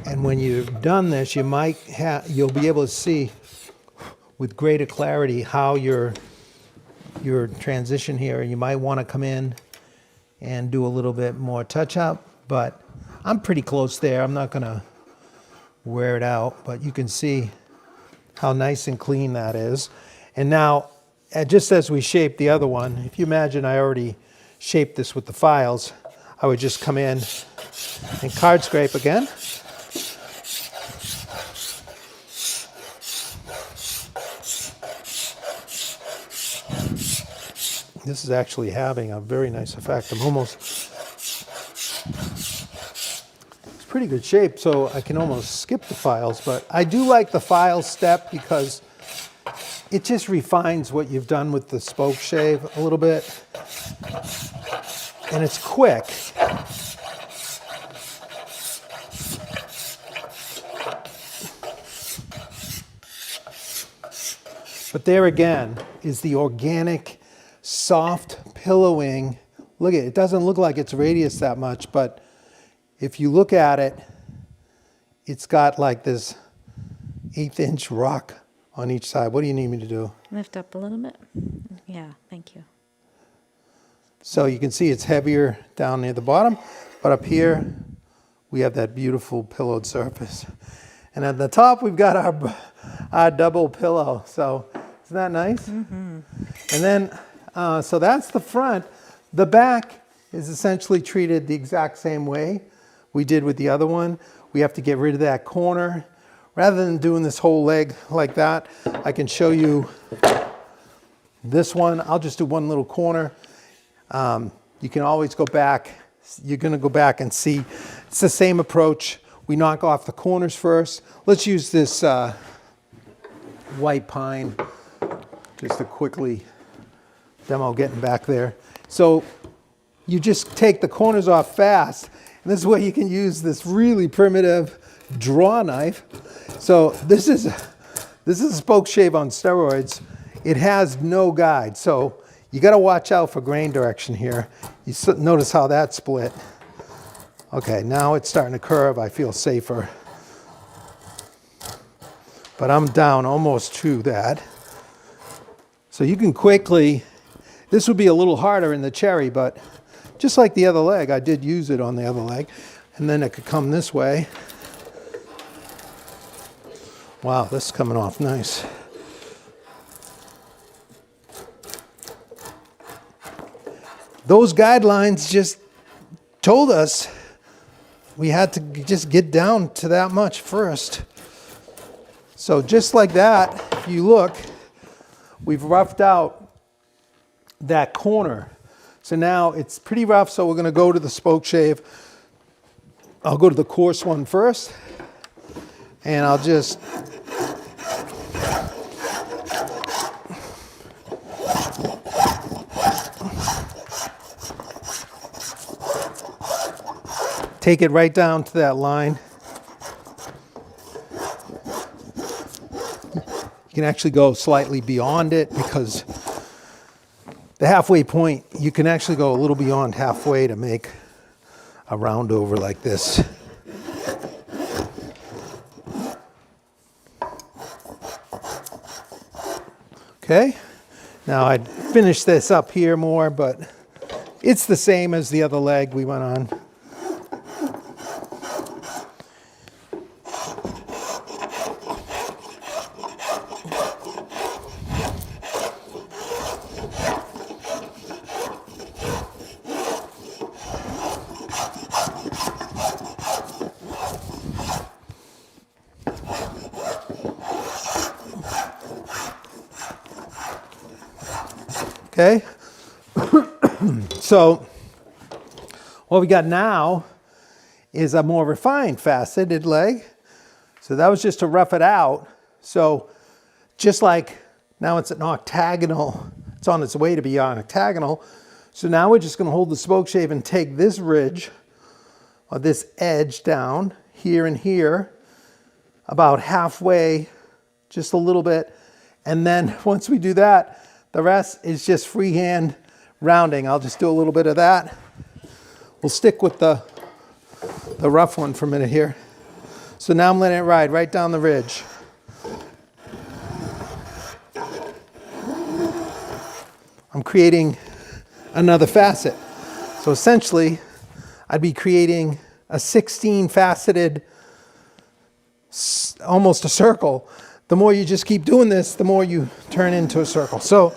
And when you've done this, you'll be able to see with greater clarity how your transition here. You might want to come in and do a little bit more touch up, but I'm pretty close there. I'm not going to wear it out, but you can see how nice and clean that is. And now, just as we shaped the other one, if you imagine I already shaped this with the files, I would just come in and card scrape again. This is actually having a very nice effect. It's pretty good shape, so I can almost skip the files, but I do like the file step because it just refines what you've done with the spoke shave a little bit. And it's quick. But there again is the organic, soft pillowing. Look at it, it doesn't look like it's radius that much, but if you look at it, it's got like this 1/8 inch rock on each side. What do you need me to do? Lift up a little bit. Yeah, thank you. So you can see it's heavier down near the bottom, but up here we have that beautiful pillowed surface. And at the top we've got our double pillow. So isn't that nice? Mm-hmm. And then, so that's the front. The back is essentially treated the exact same way we did with the other one. We have to get rid of that corner. Rather than doing this whole leg like that, I can show you this one. I'll just do one little corner. You can always go back. You're going to go back and see. It's the same approach. We knock off the corners first. Let's use this white pine just to quickly demo getting back there. So you just take the corners off fast. And this is where you can use this really primitive draw knife. So this is a spoke shave on steroids. It has no guide. So you got to watch out for grain direction here. You notice how that split. Okay, now it's starting to curve. I feel safer. But I'm down almost to that. So you can quickly, This would be a little harder in the cherry, but just like the other leg, I did use it on the other leg. And then it could come this way. Wow, this is coming off nice. Those guidelines just told us we had to just get down to that much first. So just like that, if you look, we've roughed out that corner. So now it's pretty rough, so we're going to go to the spoke shave. I'll go to the coarse one first, and I'll just take it right down to that line. You can actually go slightly beyond it because the halfway point, you can actually go a little beyond halfway to make a round over like this. Okay, now I'd finish this up here more, but it's the same as the other leg we went on. Okay, so what we got now is a more refined faceted leg. So that was just to rough it out. So just like now it's an octagonal, it's on its way to be an octagonal. So now we're just going to hold the spoke shave and take this ridge or this edge down here and here about halfway, just a little bit. And then once we do that, the rest is just freehand rounding. I'll just do a little bit of that. We'll stick with the rough one for a minute here. So now I'm letting it ride right down the ridge. I'm creating another facet. So essentially, I'd be creating a 16 faceted, almost a circle. The more you just keep doing this, the more you turn into a circle. So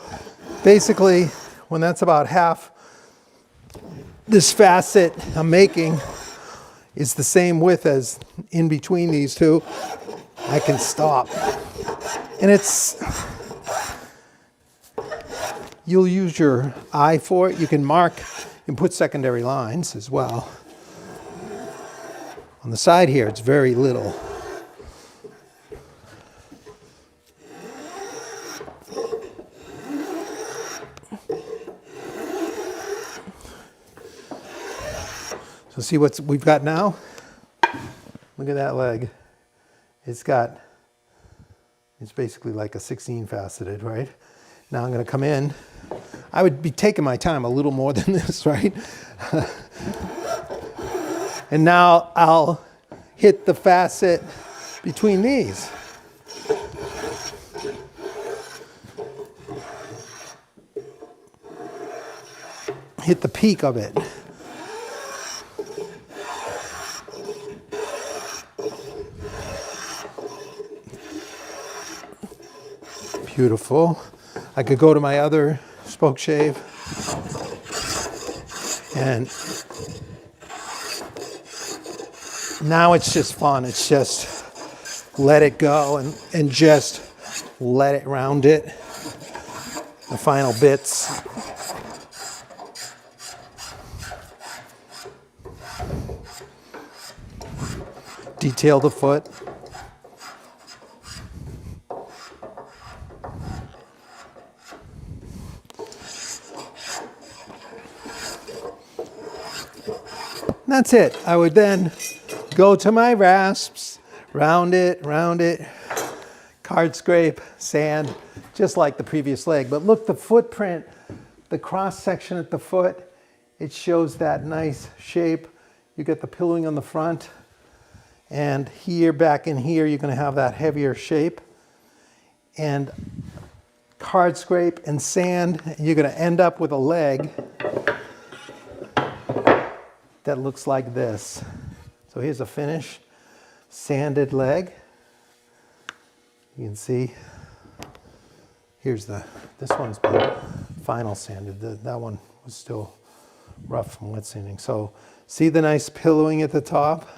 basically, when that's about half, this facet I'm making is the same width as in between these two. I can stop. And it's, you'll use your eye for it. You can mark and put secondary lines as well. On the side here, it's very little. So see what we've got now? Look at that leg. It's basically like a 16 faceted, right? Now I'm going to come in. I would be taking my time a little more than this, right? And now I'll hit the facet between these. Hit the peak of it. Beautiful. I could go to my other spoke shave and now it's just fun. It's just let it go and just let it round it. The final bits. Detail the foot. That's it. I would then go to my rasps, round it, card scrape, sand, just like the previous leg. But look, the footprint, the cross section at the foot, it shows that nice shape. You get the pillowing on the front, and here, back in here, you're going to have that heavier shape. And hard scrape and sand, you're going to end up with a leg that looks like this. So here's a finish, sanded leg. You can see, this one's been final sanded. That one was still rough from wet sanding. So see the nice pillowing at the top?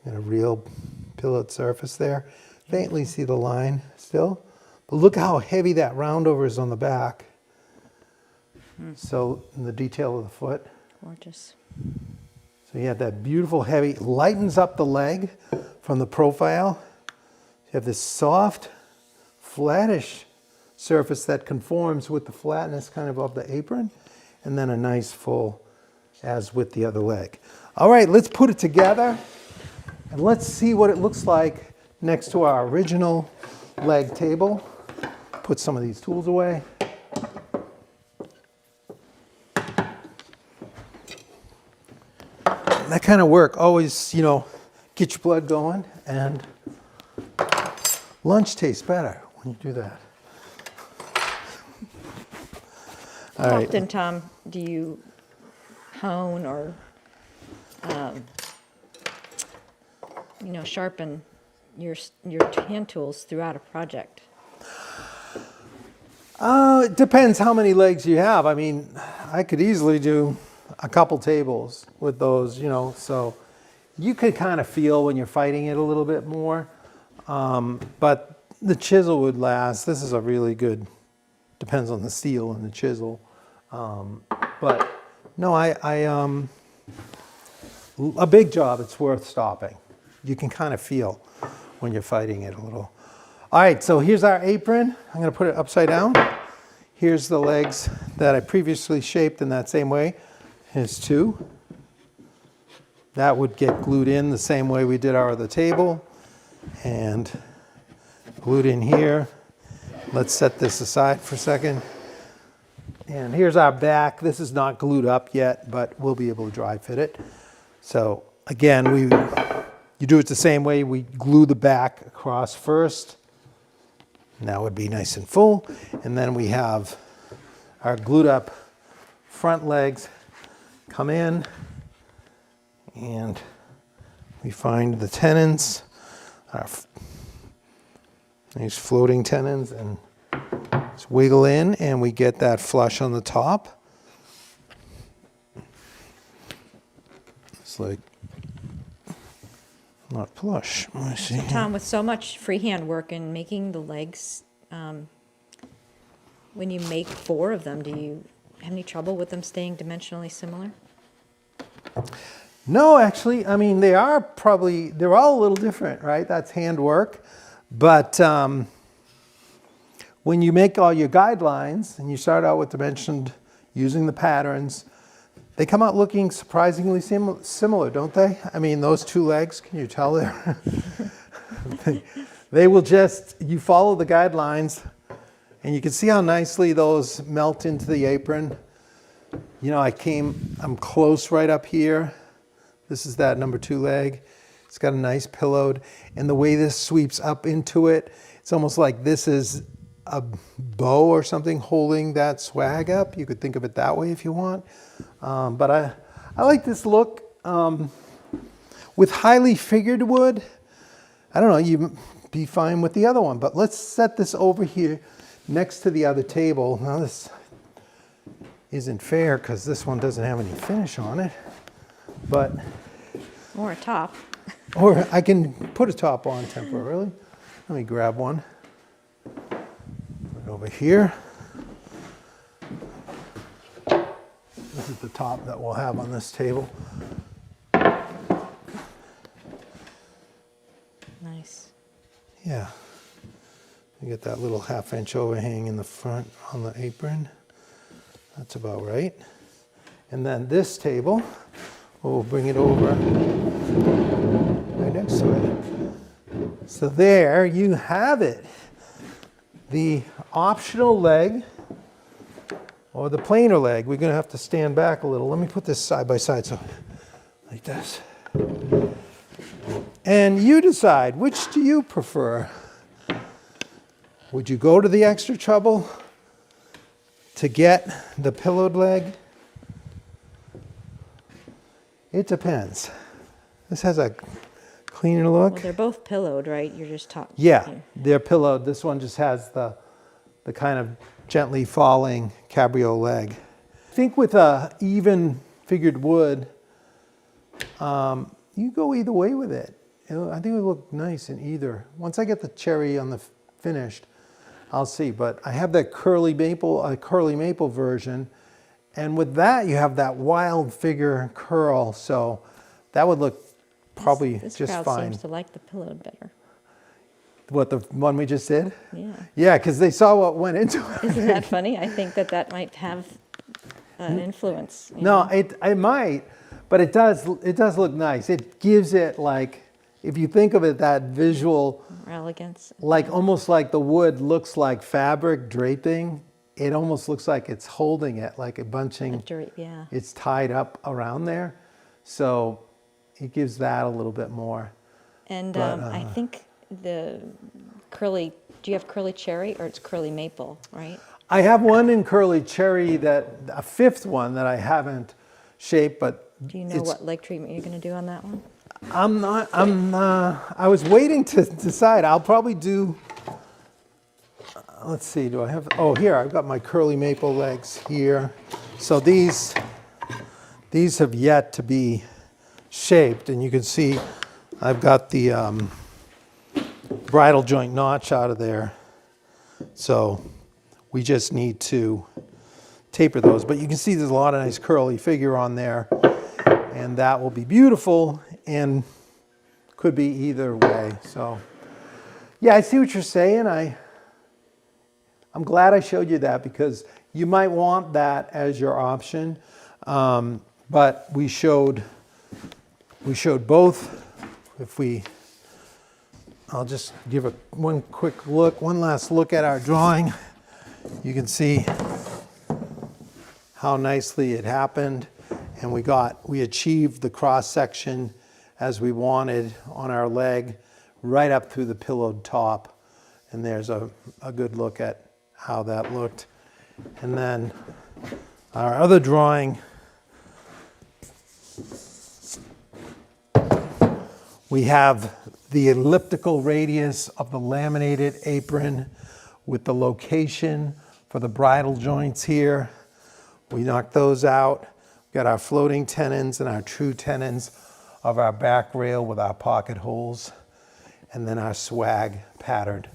And a real pillowed surface there. Faintly see the line still. But look how heavy that roundover is on the back. So in the detail of the foot. Gorgeous. So you have that beautiful heavy, lightens up the leg from the profile. You have this soft, flattish surface that conforms with the flatness kind of the apron. And then a nice full as with the other leg. All right, let's put it together. And let's see what it looks like next to our original leg table. Put some of these tools away. That kind of work always, get your blood going, and lunch tastes better when you do that. All How right. often, Tom, do you hone or, sharpen your hand tools throughout a project? It depends how many legs you have. I mean, I could easily do a couple tables with those, so you could kind of feel when you're fighting it a little bit more. But the chisel would last. This is a really good, depends on the steel and the chisel. But no, a big job, it's worth stopping. You can kind of feel when you're fighting it a little. All right, so here's our apron. I'm going to put it upside down. Here's the legs that I previously shaped in that same way. Here's two. That would get glued in the same way we did our other table. And glued in here. Let's set this aside for a second. And here's our back. This is not glued up yet, but we'll be able to dry fit it. So again, you do it the same way. We glue the back across first. And that would be nice and full. And then we have our glued up front legs come in, and we find the tenons, these floating tenons, and just wiggle in, and we get that flush on the top. It's like not flush. Let me see. So, Tom, with so much freehand work and making the legs, when you make 4 of them, do you have any trouble with them staying dimensionally similar? No, actually, I mean, they're all a little different, right? That's handwork. But when you make all your guidelines and you start out with dimensioned using the patterns, they come out looking surprisingly similar, don't they? I mean, those 2 legs, can you tell they're they will you follow the guidelines, and you can see how nicely those melt into the apron. I'm close right up here. This is that number 2 leg. It's got a nice pillowed, and the way this sweeps up into it, it's almost like this is a bow or something holding that swag up. You could think of it that way if you want. But I like this look. With highly figured wood, I don't know, you'd be fine with the other one. But let's set this over here next to the other table. Now this isn't fair because this one doesn't have any finish on it. But Or a top. or I can put a top on temporarily. Let me grab one. Put it over here. This is the top that we'll have on this table. Nice. Yeah. You get that little 1/2 inch overhang in the front on the apron. That's about right. And then this table, we'll bring it over right next to it. So there you have it. The optional leg, or the plainer leg. We're going to have to stand back a little. Let me put this side by side, so like this. And you decide, which do you prefer? Would you go to the extra trouble to get the pillowed leg? It depends. This has a cleaner look. Well, they're both pillowed, right? You're just talking. Yeah, they're pillowed. This one just has the kind of gently falling cabriole leg. I think with a even figured wood, you go either way with it. I think it would look nice in either. Once I get the cherry on the finished, I'll see. But I have that curly maple version, and with that you have that wild figure curl. So that would look probably this just crowd fine. seems to like the pillowed better. What, the one we just did? Yeah. Yeah, because they saw what went into it. Isn't that funny? I think that might have an influence. you No, know? it might, but it does look nice. It gives it, like, if you think of it, that visual, Elegance. like almost like the wood looks like fabric draping. It almost looks like it's holding it, like a bunching. Yeah. It's tied up around there. So it gives that a little bit more. And But, I think the curly, do you have curly cherry or it's curly maple, right? I have one in curly cherry, a fifth one that I haven't shaped, but Do you know what leg treatment you're going to do on that one? I was waiting to decide. I'll probably do, let's see, do I have, oh, here, I've got my curly maple legs here. So these have yet to be shaped, and you can see I've got the bridle joint notch out of there. So we just need to taper those. But you can see there's a lot of nice curly figure on there, and that will be beautiful and could be either way. So yeah, I see what you're saying. I'm glad I showed you that, because you might want that as your option. But we showed both. I'll just give one last look at our drawing. You can see how nicely it happened, and we achieved the cross section as we wanted on our leg, right up through the pillowed top. And there's a good look at how that looked. And then our other drawing, we have the elliptical radius of the laminated apron with the location for the bridle joints here. We knocked those out. We've got our floating tenons and our true tenons of our back rail with our pocket holes, and then our swag patterned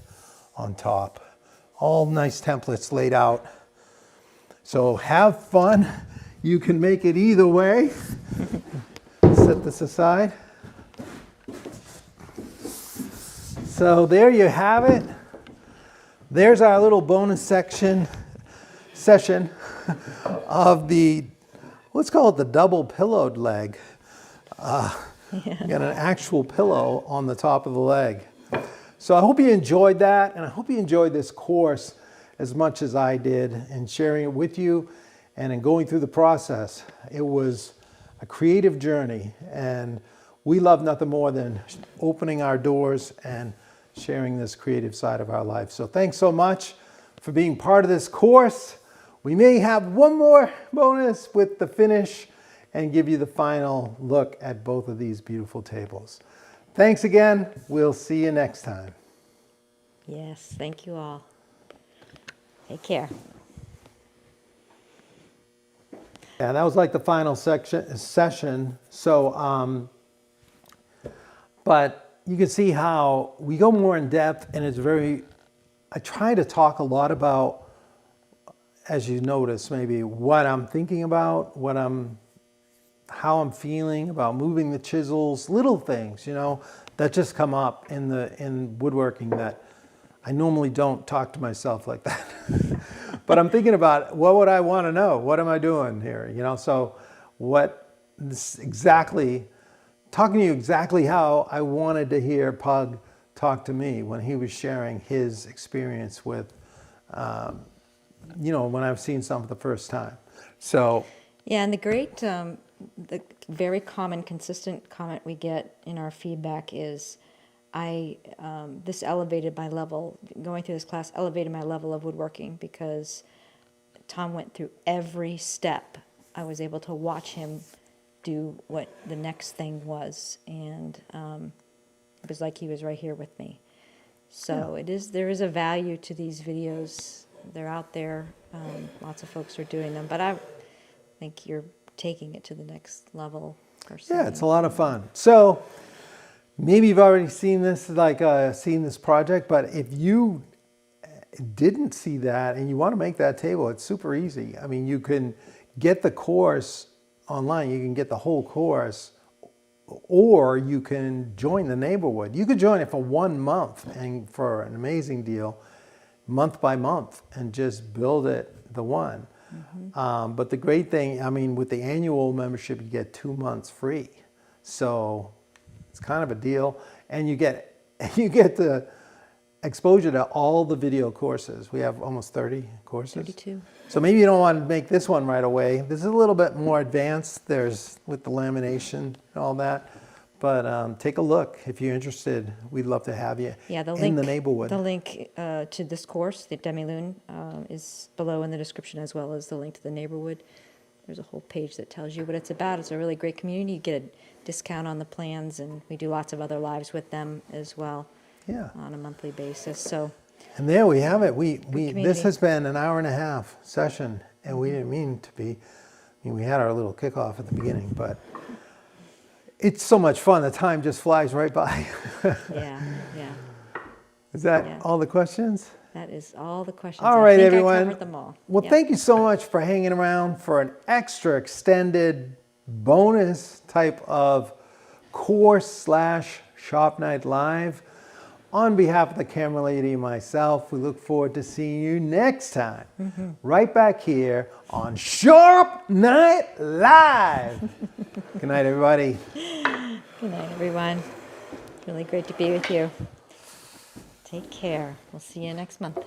on top. All nice templates laid out. So have fun. You can make it either way. Set this aside. So there you have it. There's our little bonus session of the, let's call it the double pillowed leg. You got an actual pillow on the top of the leg. So I hope you enjoyed that, and I hope you enjoyed this course as much as I did in sharing it with you and in going through the process. It was a creative journey, and we love nothing more than opening our doors and sharing this creative side of our life. So thanks so much for being part of this course. We may have one more bonus with the finish and give you the final look at both of these beautiful tables. Thanks again. We'll see you next time. Yes, thank you all. Take care. Yeah, that was like the final session. So, but you can see how we go more in depth, and it's I try to talk a lot about, as you notice, maybe what I'm thinking about, how I'm feeling about moving the chisels, little things, that just come up in woodworking that I normally don't talk to myself like that. But I'm thinking about, what would I want to know? What am I doing here? So talking to you exactly how I wanted to hear Pug talk to me when he was sharing his experience with, when I've seen something the first time. So. Yeah, and the very common, consistent comment we get in our feedback is, this elevated my level, going through this class elevated my level of woodworking because Tom went through every step. I was able to watch him do what the next thing was, and it was like he was right here with me. So there is a value to these videos. They're out there. Lots of folks are doing them, but I think you're taking it to the next level. Yeah, it's a lot of fun. So maybe you've already seen this, seen this project, but if you didn't see that and you want to make that table, it's super easy. I mean, you can get the course online. You can get the whole course, or you can join the neighborhood. You could join it for 1 month and for an amazing deal, month by month, and just build it the one. But the great thing, I mean, with the annual membership, you get 2 months free. So it's kind of a deal, and you get the exposure to all the video courses. We have almost 30 courses. 32. So maybe you don't want to make this one right away. This is a little bit more advanced. There's with the lamination and all that. But take a look if you're interested. We'd love to have you in the neighborhood. The link to this course, the Demilune, is below in the description, as well as the link to the neighborhood. There's a whole page that tells you what it's about. It's a really great community. You get a discount on the plans, and we do lots of other lives with them as well. Yeah. On a monthly basis. So. And there we have it. This has been an hour-and-a-half session, and we didn't mean to be. I mean, we had our little kickoff at the beginning, but it's so much fun. The time just flies right by. Yeah. Is that all the questions? That is all the questions. All right, everyone. I covered them all. Well, thank you so much for hanging around for an extra extended bonus type of course/shop night live. On behalf of the camera lady and myself, we look forward to seeing you next time, right back here on Shop Night Live. Good night, everybody. Good night, everyone. Really great to be with you. Take care. We'll see you next month.